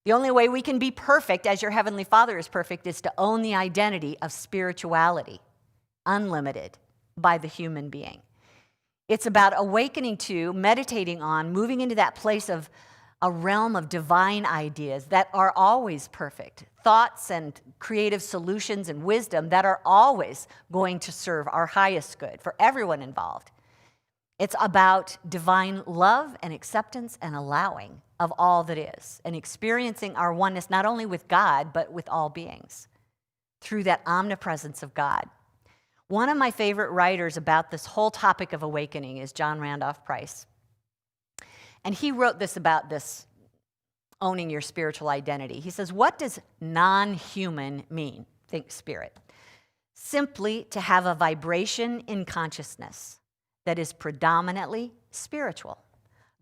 The only way we can be perfect as your heavenly Father is perfect is to own the identity of spirituality, unlimited by the human being. It's about awakening to, meditating on, moving into that place of a realm of divine ideas that are always perfect, thoughts and creative solutions and wisdom that are always going to serve our highest good for everyone involved. It's about divine love and acceptance and allowing of all that is, and experiencing our oneness not only with God, but with all beings through that omnipresence of God. One of my favorite writers about this whole topic of awakening is John Randolph Price. And he wrote this about this owning your spiritual identity. He says, what does non-human mean? Think spirit. Simply to have a vibration in consciousness that is predominantly spiritual.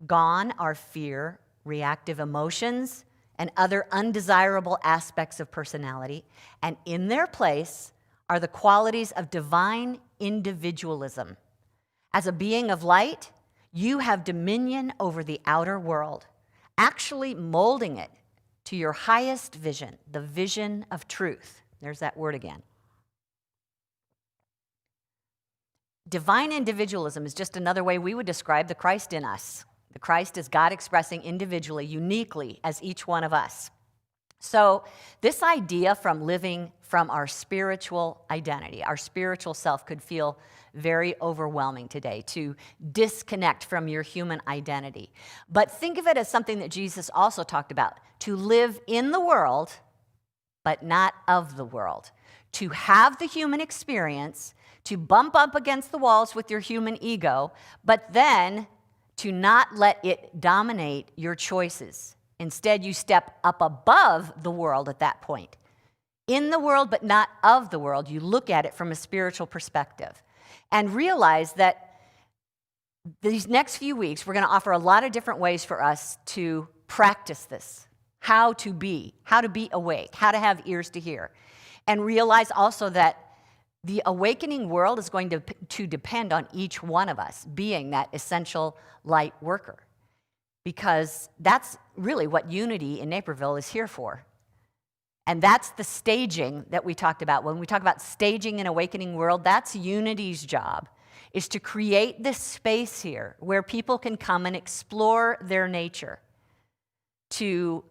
Gone are fear, reactive emotions, and other undesirable aspects of personality, and in their place are the qualities of divine individualism. As a being of light, you have dominion over the outer world, actually molding it to your highest vision, the vision of truth. There's that word again. Divine individualism is just another way we would describe the Christ in us. The Christ is God expressing individually, uniquely, as each one of us. So this idea from living from our spiritual identity, our spiritual self, could feel very overwhelming today, to disconnect from your human identity. But think of it as something that Jesus also talked about, to live in the world, but not of the world. To have the human experience, to bump up against the walls with your human ego, but then to not let it dominate your choices. Instead, you step up above the world at that point. In the world, but not of the world. You look at it from a spiritual perspective and realize that these next few weeks, we're going to offer a lot of different ways for us to practice this. How to be awake, how to have ears to hear. And realize also that the awakening world is going to depend on each one of us being that essential light worker. Because that's really what Unity in Naperville is here for. And that's the staging that we talked about. When we talk about staging an awakening world, that's Unity's job, is to create this space here where people can come and explore their nature, to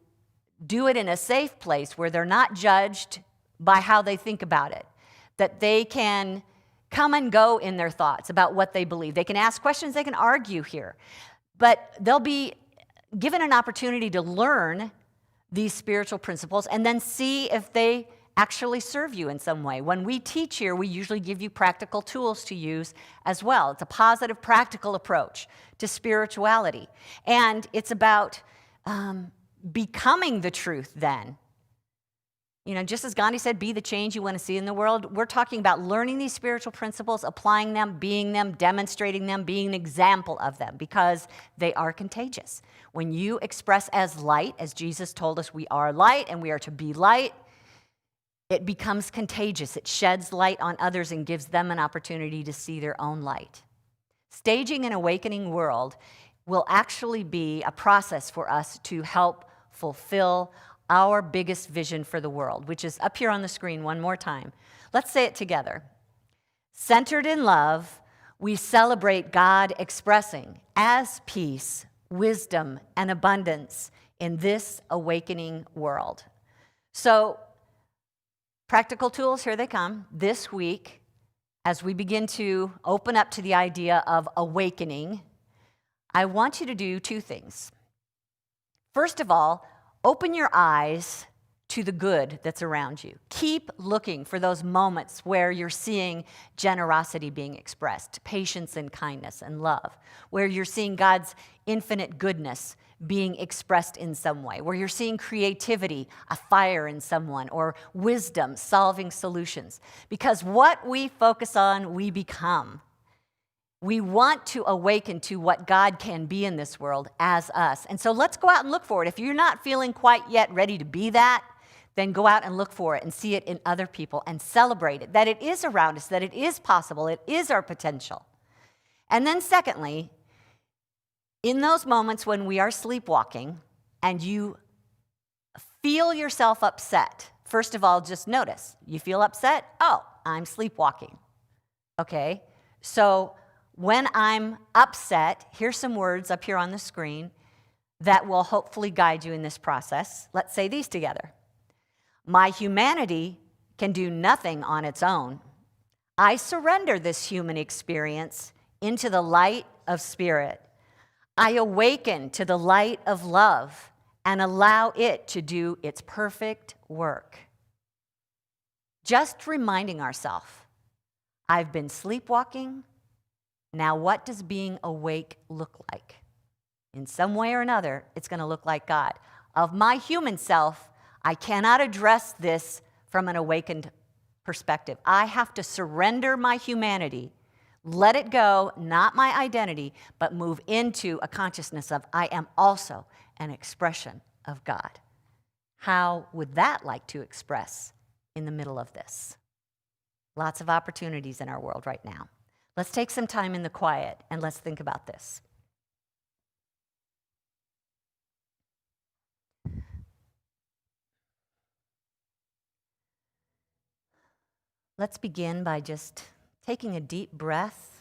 do it in a safe place where they're not judged by how they think about it, that they can come and go in their thoughts about what they believe. They can ask questions, they can argue here, but they'll be given an opportunity to learn these spiritual principles and then see if they actually serve you in some way. When we teach here, we usually give you practical tools to use as well. It's a positive, practical approach to spirituality. And it's about becoming the truth then. You know, just as Gandhi said, be the change you want to see in the world, we're talking about learning these spiritual principles, applying them, demonstrating them, being an example of them, because they are contagious. When you express as light, as Jesus told us we are light and we are to be light, it becomes contagious. It sheds light on others and gives them an opportunity to see their own light. Staging an awakening world will actually be a process for us to help fulfill our biggest vision for the world, which is up here on the screen one more time. Let's say it together. Centered in love, we celebrate God expressing as peace, wisdom, and abundance in this awakening world. So, practical tools, here they come. This week, as we begin to open up to the idea of awakening, I want you to do two things. First of all, open your eyes to the good that's around you. Keep looking for those moments where you're seeing generosity being expressed, patience and kindness and love, where you're seeing God's infinite goodness being expressed in some way, where you're seeing creativity, a fire in someone, or wisdom, solving solutions. Because what we focus on, we become. We want to awaken to what God can be in this world as us. And so let's go out and look for it. If you're not feeling quite yet ready to be that, then go out and look for it and see it in other people and celebrate it, that it is around us, that it is possible, it is our potential. And then secondly, in those moments when we are sleepwalking and you feel yourself upset, first of all, just notice, you feel upset? Oh, I'm sleepwalking. Okay, so when I'm upset, here's some words up here on the screen that will hopefully guide you in this process. Let's say these together. My humanity can do nothing on its own. I surrender this human experience into the light of spirit. I awaken to the light of love and allow it to do its perfect work. Just reminding ourselves, I've been sleepwalking. Now, what does being awake look like? In some way or another, it's going to look like God. Of my human self, I cannot address this from an awakened perspective. I have to surrender my humanity, let it go, not my identity, but move into a consciousness of I am also an expression of God. How would that like to express in the middle of this? Lots of opportunities in our world right now. Let's take some time in the quiet and let's think about this. Let's begin by just taking a deep breath,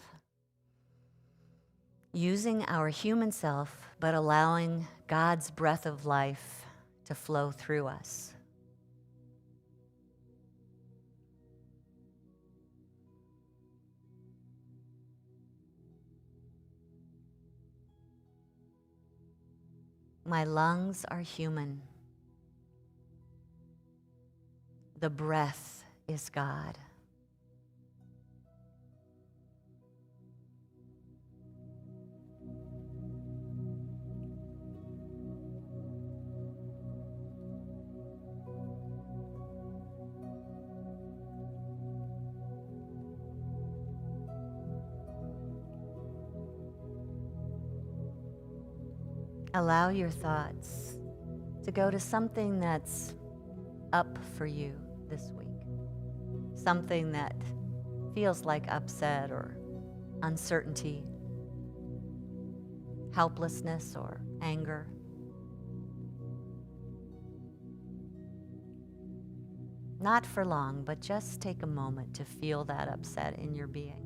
using our human self, but allowing God's breath of life to flow through us. My lungs are human. The breath is God. Allow your thoughts to go to something that's up for you this week. Something that feels like upset or uncertainty, helplessness or anger. Not for long, but just take a moment to feel that upset in your being.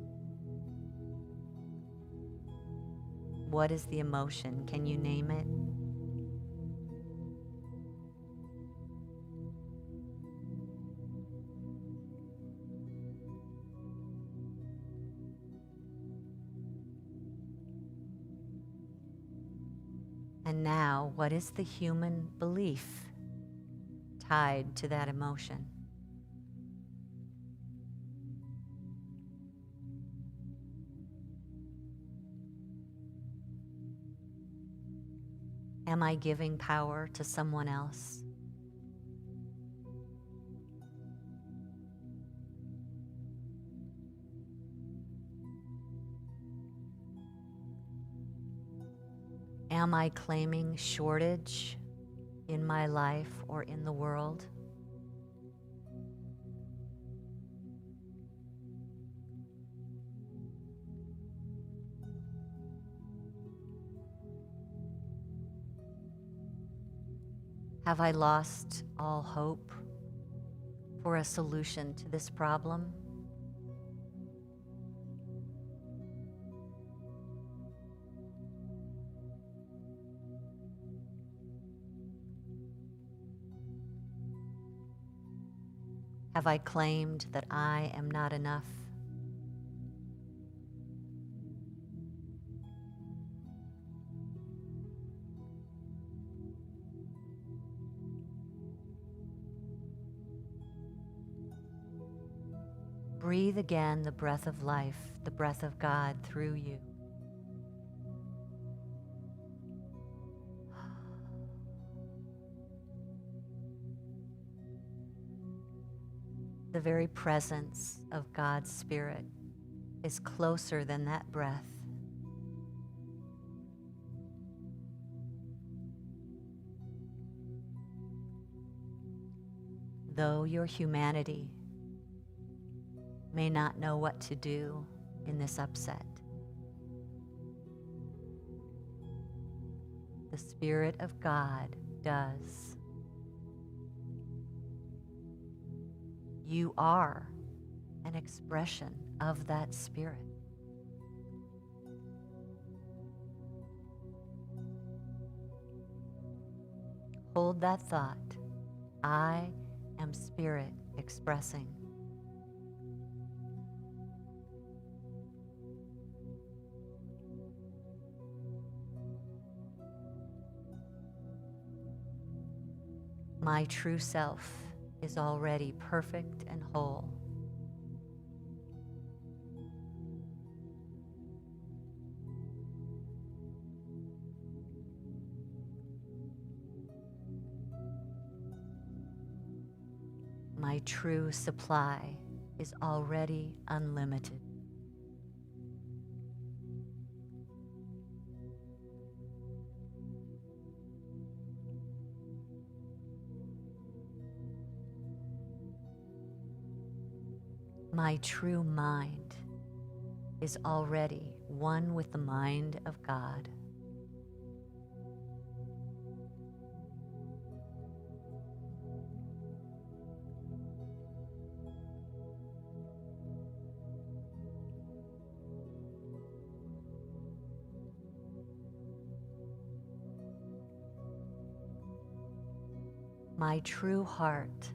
What is the emotion? Can you name it? And now, what is the human belief tied to that emotion? Am I giving power to someone else? Am I claiming shortage in my life or in the world? Have I lost all hope for a solution to this problem? Have I claimed that I am not enough? Breathe again the breath of life, the breath of God through you. The very presence of God's Spirit is closer than that breath. Though your humanity may not know what to do in this upset, the Spirit of God does. You are an expression of that Spirit. Hold that thought. I am Spirit expressing. My true self is already perfect and whole. My true supply is already unlimited. My true mind is already one with the mind of God. My true heart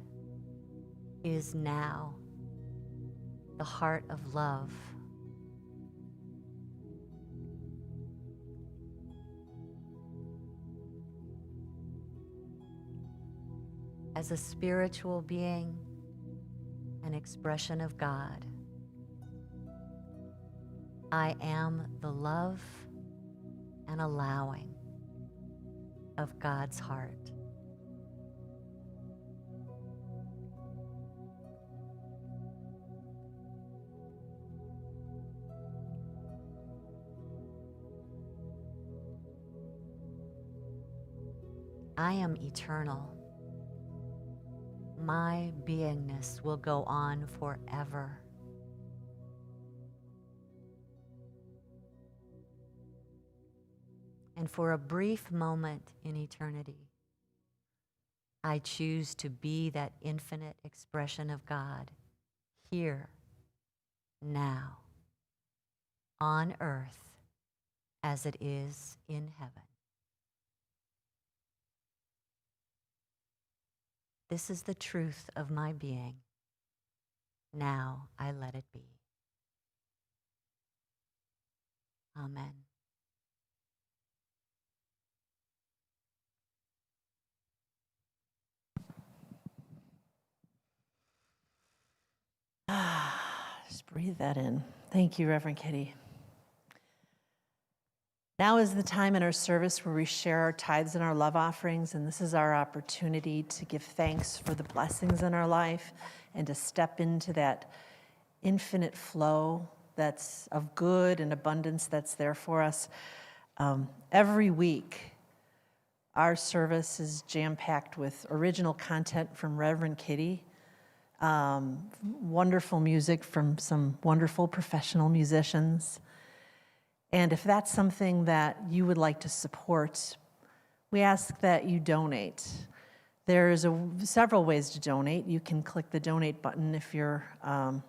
is now the heart of love. As a spiritual being, an expression of God, I am the love and allowing of God's heart. I am eternal. My beingness will go on forever. And for a brief moment in eternity, I choose to be that infinite expression of God here, now, on earth, as it is in heaven. This is the truth of my being. Now I let it be. Amen. Just breathe that in. Thank you, Reverend Kitty. Now is the time in our service where we share our tithes and our love offerings, and this is our opportunity to give thanks for the blessings in our life and to step into that infinite flow that's of good and abundance that's there for us. Every week, our service is jam-packed with original content from Reverend Kitty, wonderful music from some wonderful professional musicians. And if that's something that you would like to support, we ask that you donate. There's several ways to donate. You can click the donate button if you're on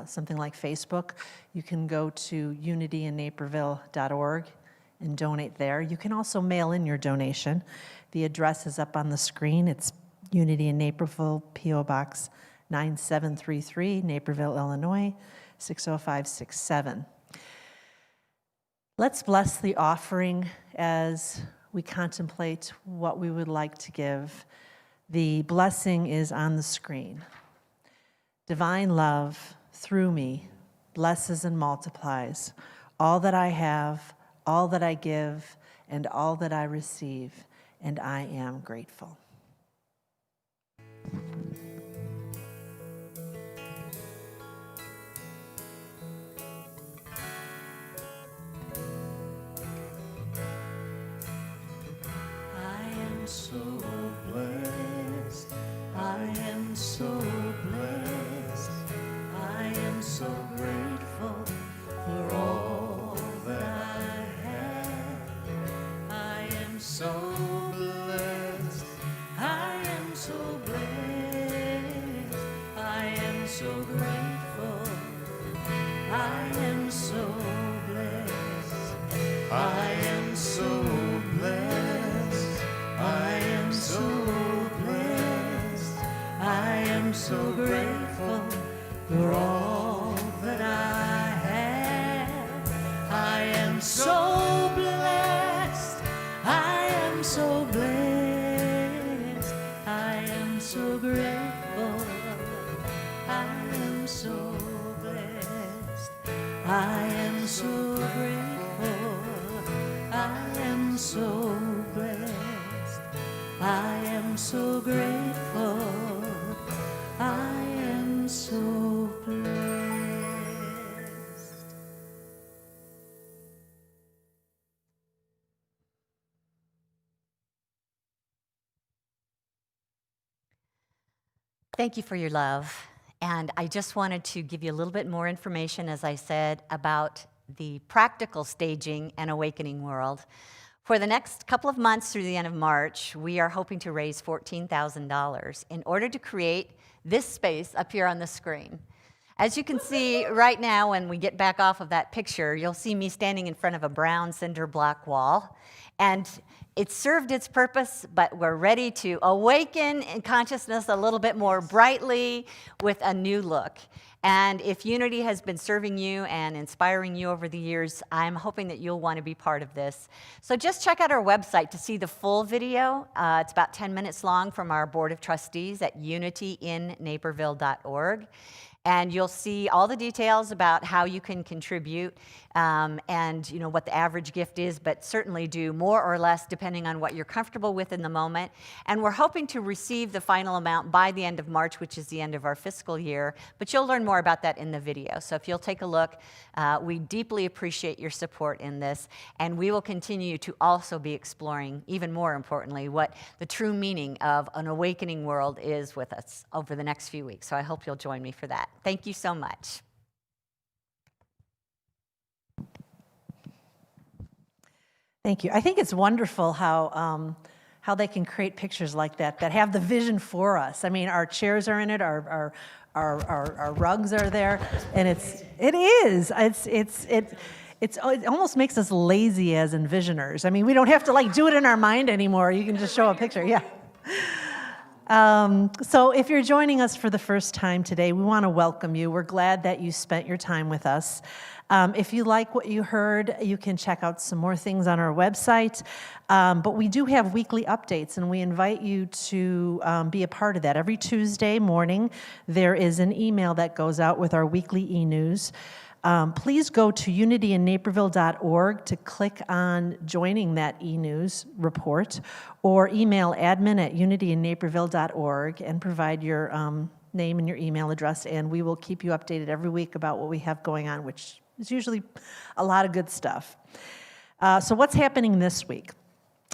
something like Facebook. You can go to unityinnaperville.org and donate there. You can also mail in your donation. The address is up on the screen. It's Unity in Naperville, P.O. Box 9733, Naperville, Illinois, 60567. Let's bless the offering as we contemplate what we would like to give. The blessing is on the screen. Divine love, through me, blesses and multiplies all that I have, all that I give, and all that I receive, and I am grateful. So blessed, I am so blessed, I am so grateful for all that I have. I am so blessed, I am so blessed, I am so grateful, I am so blessed, I am so blessed, I am so blessed, I am so grateful for all that I have. I am so blessed, I am so blessed, I am so grateful, I am so blessed, I am so grateful, I am so blessed, I am so grateful, Thank you for your love. And I just wanted to give you a little bit more information, as I said, about the practical staging and Awakening World. For the next couple of months through the end of March, we are hoping to raise $14,000 in order to create this space up here on the screen. As you can see right now, when we get back off of that picture, you'll see me standing in front of a brown cinder block wall. And it served its purpose, but we're ready to awaken in consciousness a little bit more brightly with a new look. And if Unity has been serving you and inspiring you over the years, I'm hoping that you'll want to be part of this. So just check out our website to see the full video. It's about 10 minutes long from our Board of Trustees at unityinnaperville.org. And you'll see all the details about how you can contribute and what the average gift is, but certainly do more or less depending on what you're comfortable with in the moment. And we're hoping to receive the final amount by the end of March, which is the end of our fiscal year, but you'll learn more about that in the video. So if you'll take a look, we deeply appreciate your support in this, and we will continue to also be exploring, even more importantly, what the true meaning of an awakening world is with us over the next few weeks. So I hope you'll join me for that. Thank you so much. Thank you. I think it's wonderful how they can create pictures like that have the vision for us. I mean, our chairs are in it, our rugs are there, and it almost makes us lazy as envisioners. I mean, we don't have to do it in our mind anymore. You can just show a picture. Yeah. So if you're joining us for the first time today, we want to welcome you. We're glad that you spent your time with us. If you like what you heard, you can check out some more things on our website. But we do have weekly updates, and we invite you to be a part of that. Every Tuesday morning, there is an email that goes out with our weekly e-news. Please go to unityinnaperville.org to click on joining that e-news report, or email admin@unityinnaperville.org and provide your name and your email address, and we will keep you updated every week about what we have going on, which is usually a lot of good stuff. So what's happening this week?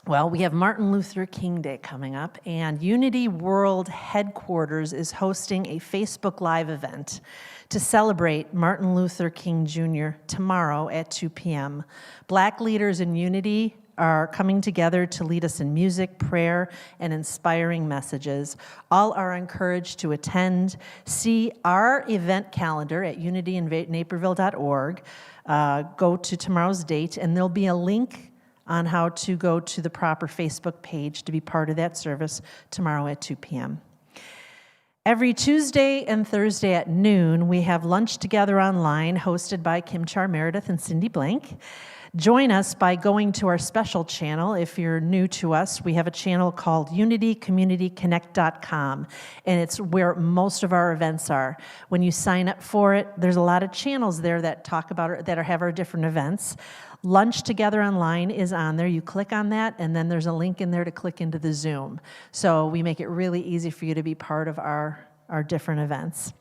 Well, we have Martin Luther King Day coming up, and Unity World Headquarters is hosting a Facebook Live event to celebrate Martin Luther King Jr. tomorrow at 2 p.m. Black leaders in Unity are coming together to lead us in music, prayer, and inspiring messages. All are encouraged to attend. See our event calendar at unityinnaperville.org. Go to tomorrow's date, and there'll be a link on how to go to the proper Facebook page to be part of that service tomorrow at 2 p.m. Every Tuesday and Thursday at noon, we have Lunch Together Online, hosted by Kim Char Meredith and Cindy Blank. Join us by going to our special channel. If you're new to us, we have a channel called unitycommunityconnect.com, and it's where most of our events are. When you sign up for it, there's a lot of channels there that talk about that have our different events. Lunch Together Online is on there. You click on that, and then there's a link in there to click into the Zoom. So we make it really easy for you to be part of our different events.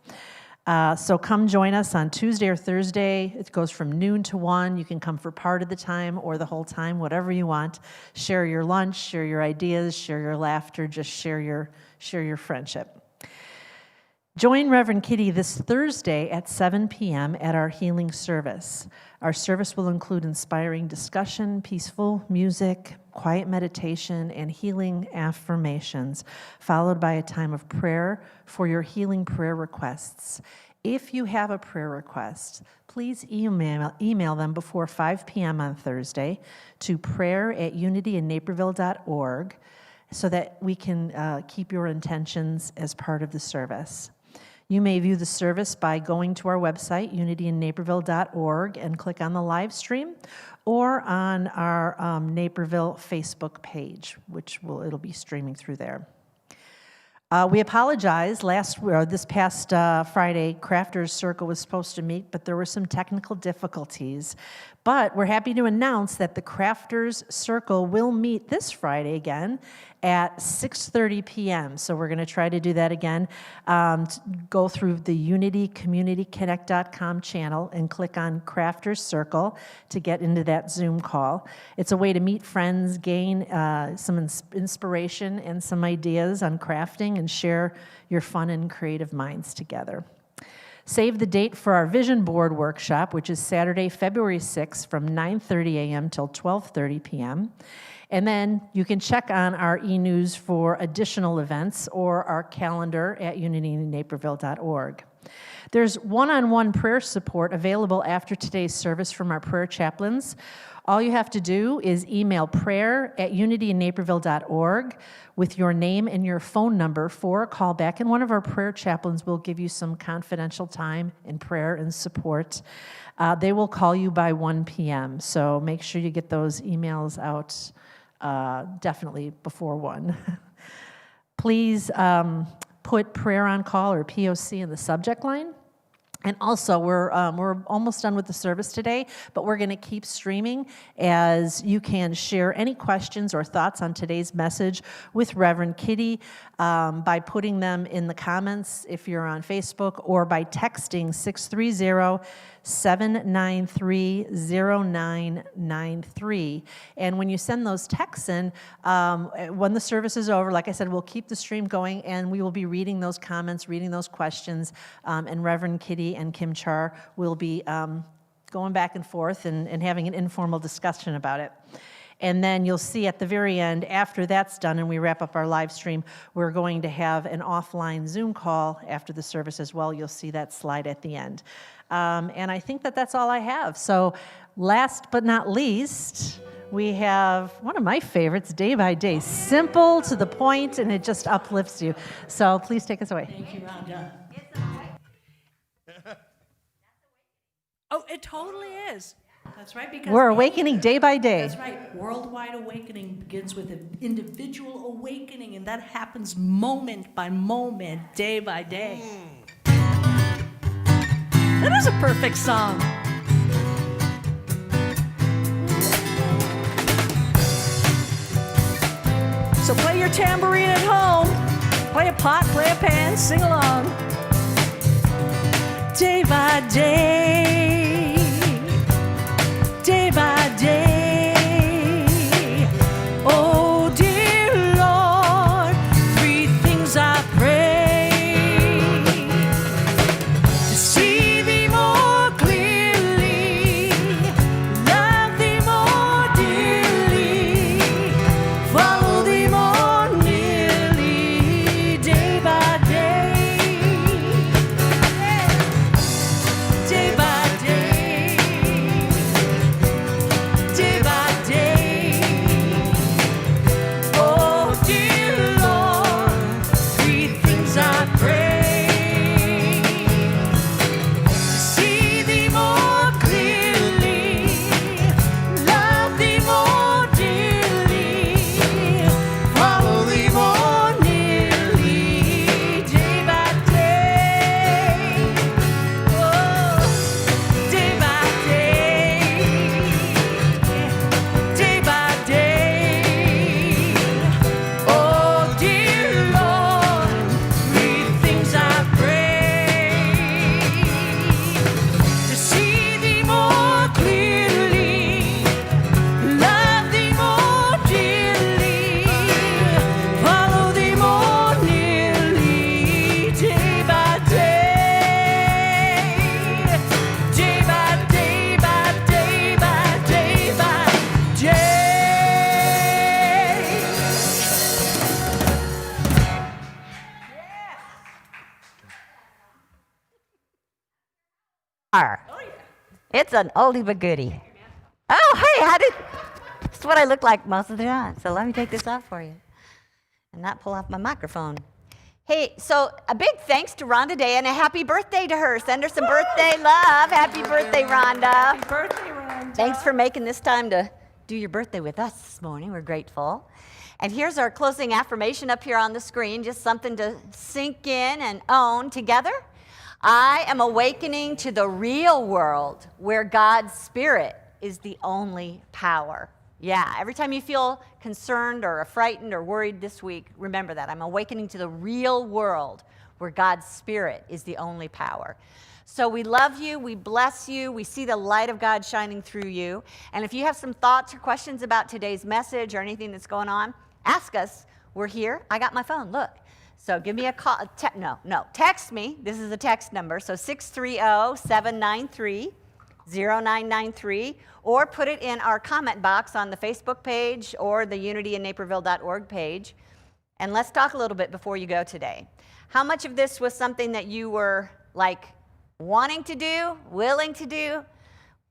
So come join us on Tuesday or Thursday. It goes from noon to 1. You can come for part of the time or the whole time, whatever you want. Share your lunch, share your ideas, share your laughter, just share your friendship. Join Reverend Kitty this Thursday at 7 p.m. at our healing service. Our service will include inspiring discussion, peaceful music, quiet meditation, and healing affirmations, followed by a time of prayer for your healing prayer requests. If you have a prayer request, please email them before 5 p.m. on Thursday to prayer@unityinnaperville.org so that we can keep your intentions as part of the service. You may view the service by going to our website, unityinnaperville.org, and click on the live stream, or on our Naperville Facebook page, it'll be streaming through there. We apologize. This past Friday, Crafters Circle was supposed to meet, but there were some technical difficulties. But we're happy to announce that the Crafters Circle will meet this Friday again at 6:30 p.m. So we're going to try to do that again. Go through the unitycommunityconnect.com channel and click on Crafters Circle to get into that Zoom call. It's a way to meet friends, gain some inspiration and some ideas on crafting and share your fun and creative minds together. Save the date for our Vision Board workshop, which is Saturday, February 6th from 9:30 a.m. till 12:30 p.m. And then you can check on our e-news for additional events or our calendar at unitynaperville.org. There's one-on-one prayer support available after today's service from our prayer chaplains. All you have to do is email prayer@unitynaperville.org with your name and your phone number for a callback, and one of our prayer chaplains will give you some confidential time in prayer and support. They will call you by 1 p.m., so make sure you get those emails out definitely before 1. Please put prayer on call or POC in the subject line. And also, we're almost done with the service today, but we're going to keep streaming as you can share any questions or thoughts on today's message with Reverend Kitty by putting them in the comments if you're on Facebook, or by texting 630-793-0993. And when you send those texts in, when the service is over, like I said, we'll keep the stream going, and we will be reading those comments, reading those questions, and Reverend Kitty and Kim Char will be going back and forth and having an informal discussion about it. And then you'll see at the very end, after that's done and we wrap up our live stream, we're going to have an offline Zoom call after the service as well. You'll see that slide at the end. And I think that that's all I have. So last but not least, we have one of my favorites, Day by Day. Simple, to the point, and it just uplifts you. So please take us away. Thank you, Rhonda. Oh, it totally is. That's right. Because We're awakening day by day. That's right. Worldwide awakening begins with an individual awakening, and that happens moment by moment, day by day. That is a perfect song. So play your tambourine at home. Play a pot, play a pan, sing along. Day by day, day by day. Oh dear Lord, 3 things I pray: to see Thee more clearly, love Thee more dearly, follow Thee more nearly, day by day. Day by day, day by day. Oh dear Lord, 3 things I pray: to see Thee more clearly, love Thee more dearly, follow Thee more nearly, day by day. Oh, day by day, day by day. Oh dear Lord, 3 things I pray: to see Thee more clearly, love Thee more dearly, follow Thee more nearly, day by day, day by day, by day, by day, by day. It's an oldie but goodie. Oh, hey, that's what I look like most of the time. So let me take this off for you and not pull off my microphone. Hey, so a big thanks to Rhonda Day and a happy birthday to her. Send her some birthday love. Happy birthday, Rhonda. Happy birthday, Rhonda. Thanks for making this time to do your birthday with us this morning. We're grateful. And here's our closing affirmation up here on the screen, just something to sink in and own together. I am awakening to the real world where God's Spirit is the only power. Yeah, every time you feel concerned or frightened or worried this week, remember that. I'm awakening to the real world where God's Spirit is the only power. So we love you, we bless you, we see the light of God shining through you. And if you have some thoughts or questions about today's message or anything that's going on, ask us. We're here. I got my phone, look. So give me a call. Text me. This is a text number. So 630-793-0993, or put it in our comment box on the Facebook page or the unityinnaperville.org page. And let's talk a little bit before you go today. How much of this was something that you were like wanting to do, willing to do,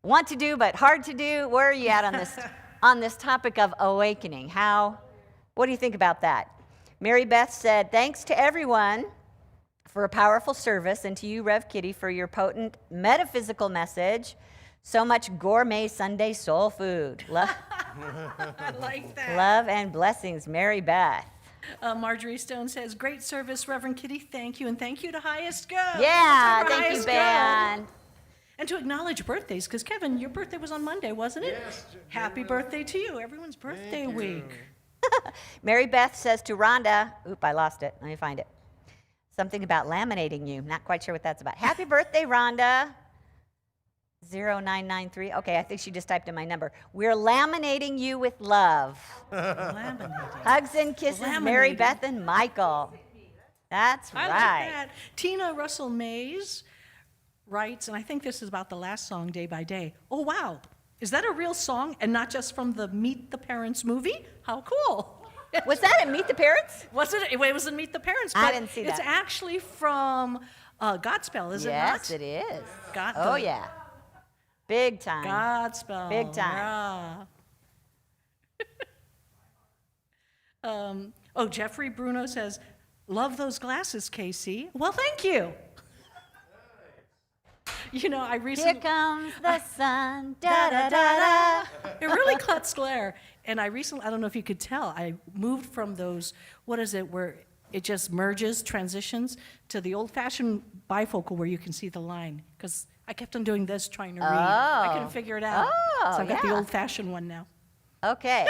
want to do, but hard to do? Where are you at on this on this topic of awakening? What do you think about that? Mary Beth said, thanks to everyone for a powerful service, and to you, Rev Kitty, for your potent metaphysical message. So much gourmet Sunday soul food. I like that. Love and blessings, Mary Beth. Marjorie Stone says, great service, Reverend Kitty. Thank you, and thank you to Highest Good. Yeah, Time for thank you, Highest Ben. Good. And to acknowledge birthdays, because Kevin, your birthday was on Monday, wasn't it? Yes. Happy birthday to you. Everyone's birthday week. Mary Beth says to Rhonda, I lost it. Let me find it. Something about laminating you. Not quite sure what that's about. Happy birthday, Rhonda. 0993. Okay, I think she just typed in my number. We're laminating you with love. Laminating. Hugs and kisses, Mary Laminating. Beth and Michael. That's I right. like that. Tina Russell Mays writes, and I think this is about the last song, Day by Day. Oh, wow. Is that a real song and not just from the Meet the Parents movie? How cool. Was that at Meet the Parents? Was it? It was in Meet the Parents. I but didn't see It's that. actually from Godspell, is it not? Yes, it is. God- Oh, the- yeah. Big time. Godspell. Big time. Yeah. Jeffrey Bruno says, love those glasses, Casey. Well, thank you. You know, I Here recently... comes the sun. Da da da da. It really cuts glare. And I don't know if you could tell, I moved from those, where it just merges, transitions, to the old-fashioned bifocal where you can see the line. Because I kept on doing this trying to read. I couldn't figure it out. Oh, So I've got the yeah. old-fashioned one now. Okay.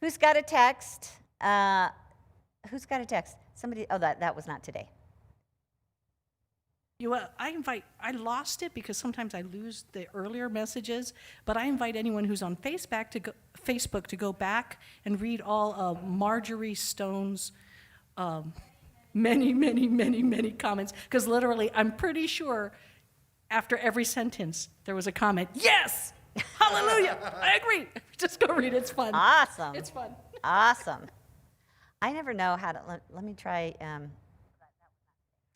Who's got a text? Who's got a text? Somebody. Oh, that was not today. I lost it because sometimes I lose the earlier messages, but I invite anyone who's on Facebook to go back and read all of Marjorie Stone's many, many, many, many comments, because literally, I'm pretty sure after every sentence, there was a comment, yes, hallelujah, I agree. Just go read it, it's fun. Awesome. It's fun. Awesome. I never know how to. Let me try.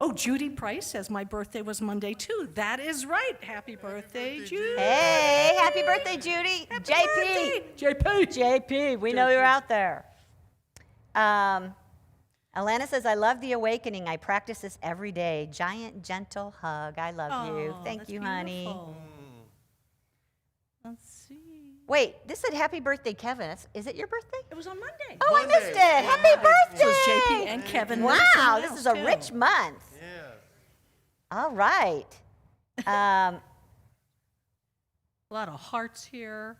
Oh, Judy Price says my birthday was Monday too. That is right. Happy birthday, Judy. Hey, happy birthday, Judy. Happy JP. birthday. JP, we know you're out there. Alana says, I love the awakening. I practice this every day. Giant, gentle hug. I love you. Oh, Thank that's you, honey. beautiful. Let's see. Wait, this said happy birthday, Kevin. Is it your birthday? It was on Monday. Oh, I missed it. Happy birthday. So it's JP and Kevin. and Wow, someone this else, is a too. rich month. Yeah. All right. A lot of hearts here.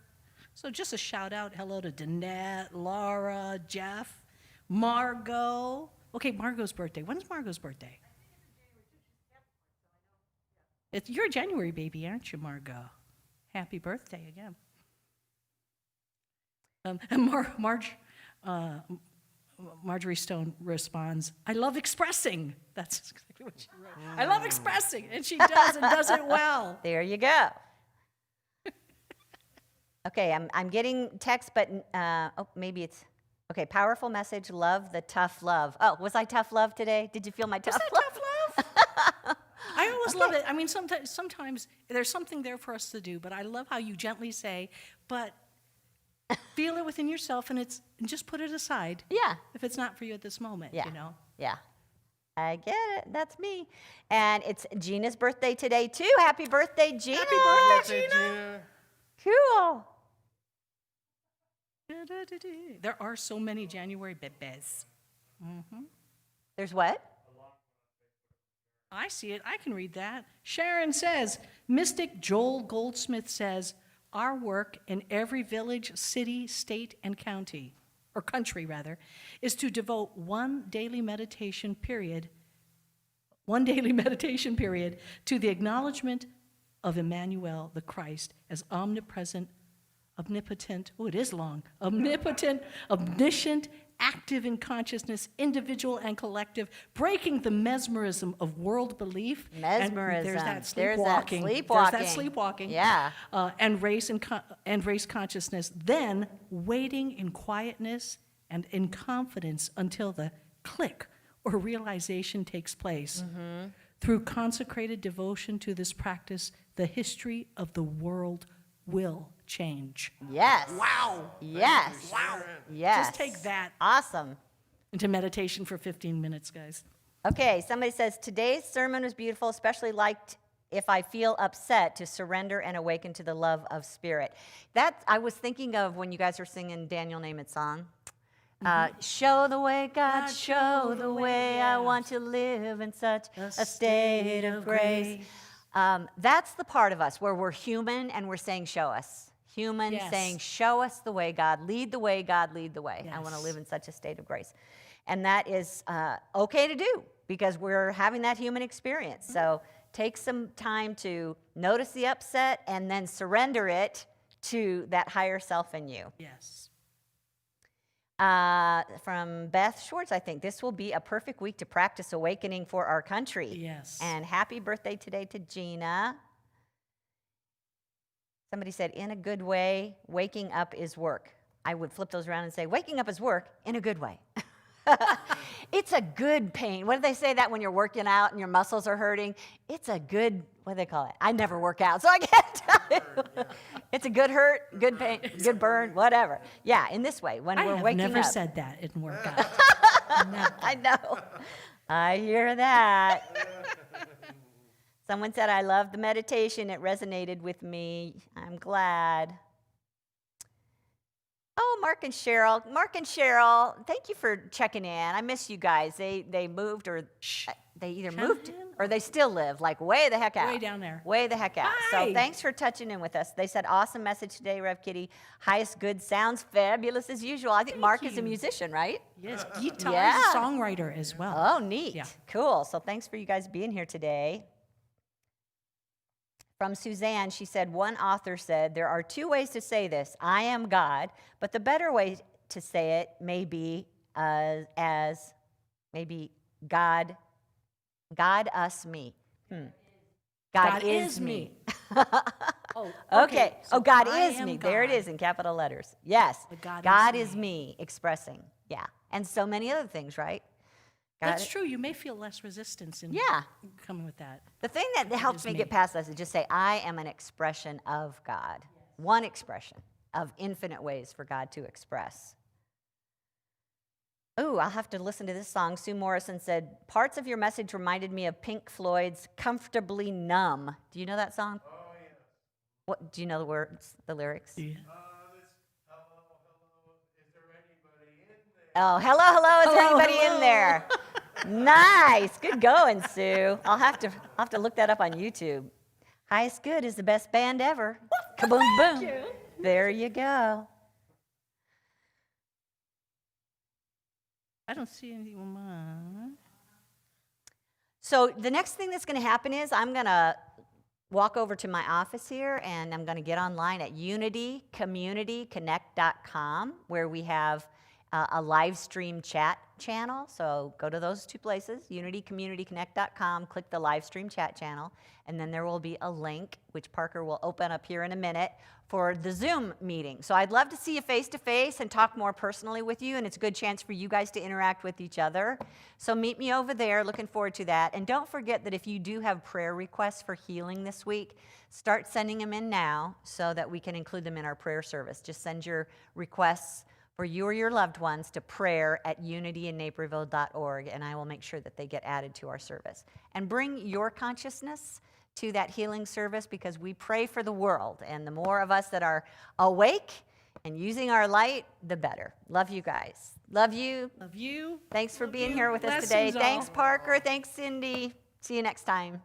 So just a shout out. Hello to Danette, Laura, Jeff, Margot. Okay, Margot's birthday. When's Margot's birthday? You're a January baby, aren't you, Margot? Happy birthday again. And Marjorie Stone responds, I love expressing. That's exactly what she wrote. I love expressing, and she does, and does it well. There you go. Okay, I'm getting text, but maybe it's okay. Powerful message. Love the tough love. Oh, was I tough love today? Did you feel my tough Is that love? tough love? I always love it. I mean, sometimes there's something there for us to do, but I love how you gently say, but feel it within yourself, and just put it aside. Yeah. If it's not for you at this moment, Yeah. you know. Yeah. I get it. That's me. And it's Gina's birthday today, too. Happy birthday, Gina. Happy birthday, Birthday, Gina. Gina. Cool. There are so many January bebes. There's what? I see it. I can read that. Sharon says, Mystic Joel Goldsmith says, our work in every village, city, state, and county, or country rather, is to devote one daily meditation period to the acknowledgement of Emmanuel, the Christ, as omnipresent, omnipotent, oh, it is long, omnipotent, omniscient, active in consciousness, individual and collective, breaking the mesmerism of world belief. And Mesmerism. there's that There's that sleepwalking. sleepwalking. There's that sleepwalking. Yeah. And race consciousness. Then waiting in quietness and in confidence until the click or realization takes place. Mm-hmm. Through consecrated devotion to this practice, the history of the world will change. Yes. Wow. Yes. Wow. Yes. Just take that Awesome. into meditation for 15 minutes, guys. Okay, somebody says, today's sermon was beautiful, especially liked if I feel upset to surrender and awaken to the love of spirit. That I was thinking of when you guys were singing Daniel Namath's song. Show the way, God, show the way. I want to live in such a state of grace. That's the part of us where we're human and we're saying, show us. Human Yes. saying, show us the way, God. Lead the way, God, lead the way. I want to Yes. live in such a state of grace. And that is okay to do because we're having that human experience. So take some time to notice the upset and then surrender it to that higher self in you. Yes. From Beth Schwartz, I think, this will be a perfect week to practice awakening for our country. Yes. And happy birthday today to Gina. Somebody said, in a good way, waking up is work. I would flip those around and say, waking up is work in a good way. It's a good pain. What do they say that when you're working out and your muscles are hurting? It's a good, what do they call it? I never work out, so I can't tell you. It's a good hurt, good pain, good burn, whatever. Yeah, in this way, when I we're have waking never up. said that in workout. I know. I hear that. Someone said, I love the meditation. It resonated with me. I'm glad. Oh, Mark and Cheryl, thank you for checking in. I miss you guys. They moved or they either moved or they still live like way the heck out. Way down there. Way the heck out. Hi. So thanks for touching in with us. They said, awesome message today, Rev Kitty. Highest good, sounds fabulous as usual. I think Mark is a musician, right? Yes, guitar, Yeah. songwriter as well. Oh, neat. Yeah. Cool. So thanks for you guys being here today. From Suzanne, she said, one author said, there are two ways to say this. I am God, but the better way to say it may be as maybe God us, me. God is me. Oh, Okay. So Oh, God I is am me. There it God. is in capital letters. Yes. But God is is me expressing. Yeah. And so many other things, right? That's true. You may feel less resistance in Yeah. coming with that. The thing that helps is me me. get past this is just say, I am an expression of God. One expression of infinite ways for God to express. Oh, I'll have to listen to this song. Sue Morrison said, parts of your message reminded me of Pink Floyd's Comfortably Numb. Do you know that song? Oh, yeah. What, do you know the words, the lyrics? Yeah. Oh, hello, is there anybody in there? Nice, good going, Sue. I'll have to look that up on YouTube. Highest Good is the best band ever. Kaboom, boom. There you go. I don't see anyone. So the next thing that's going to happen is I'm going to walk over to my office here and I'm going to get online at unitycommunityconnect.com where we have a live stream chat channel. So go to those two places, unitycommunityconnect.com, click the live stream chat channel, and then there will be a link, which Parker will open up here in a minute, for the Zoom meeting. So I'd love to see you face to face and talk more personally with you, and it's a good chance for you guys to interact with each other. So meet me over there, looking forward to that. And don't forget that if you do have prayer requests for healing this week, start sending them in now so that we can include them in our prayer service. Just send your requests for you or your loved ones to prayer@unityinnaperville.org, and I will make sure that they get added to our service. And bring your consciousness to that healing service because we pray for the world, and the more of us that are awake and using our light, the better. Love you guys. Love you. Love you. Thanks for being here with us Blessings today. all. Thanks, Parker. Thanks, Cindy. See you next time.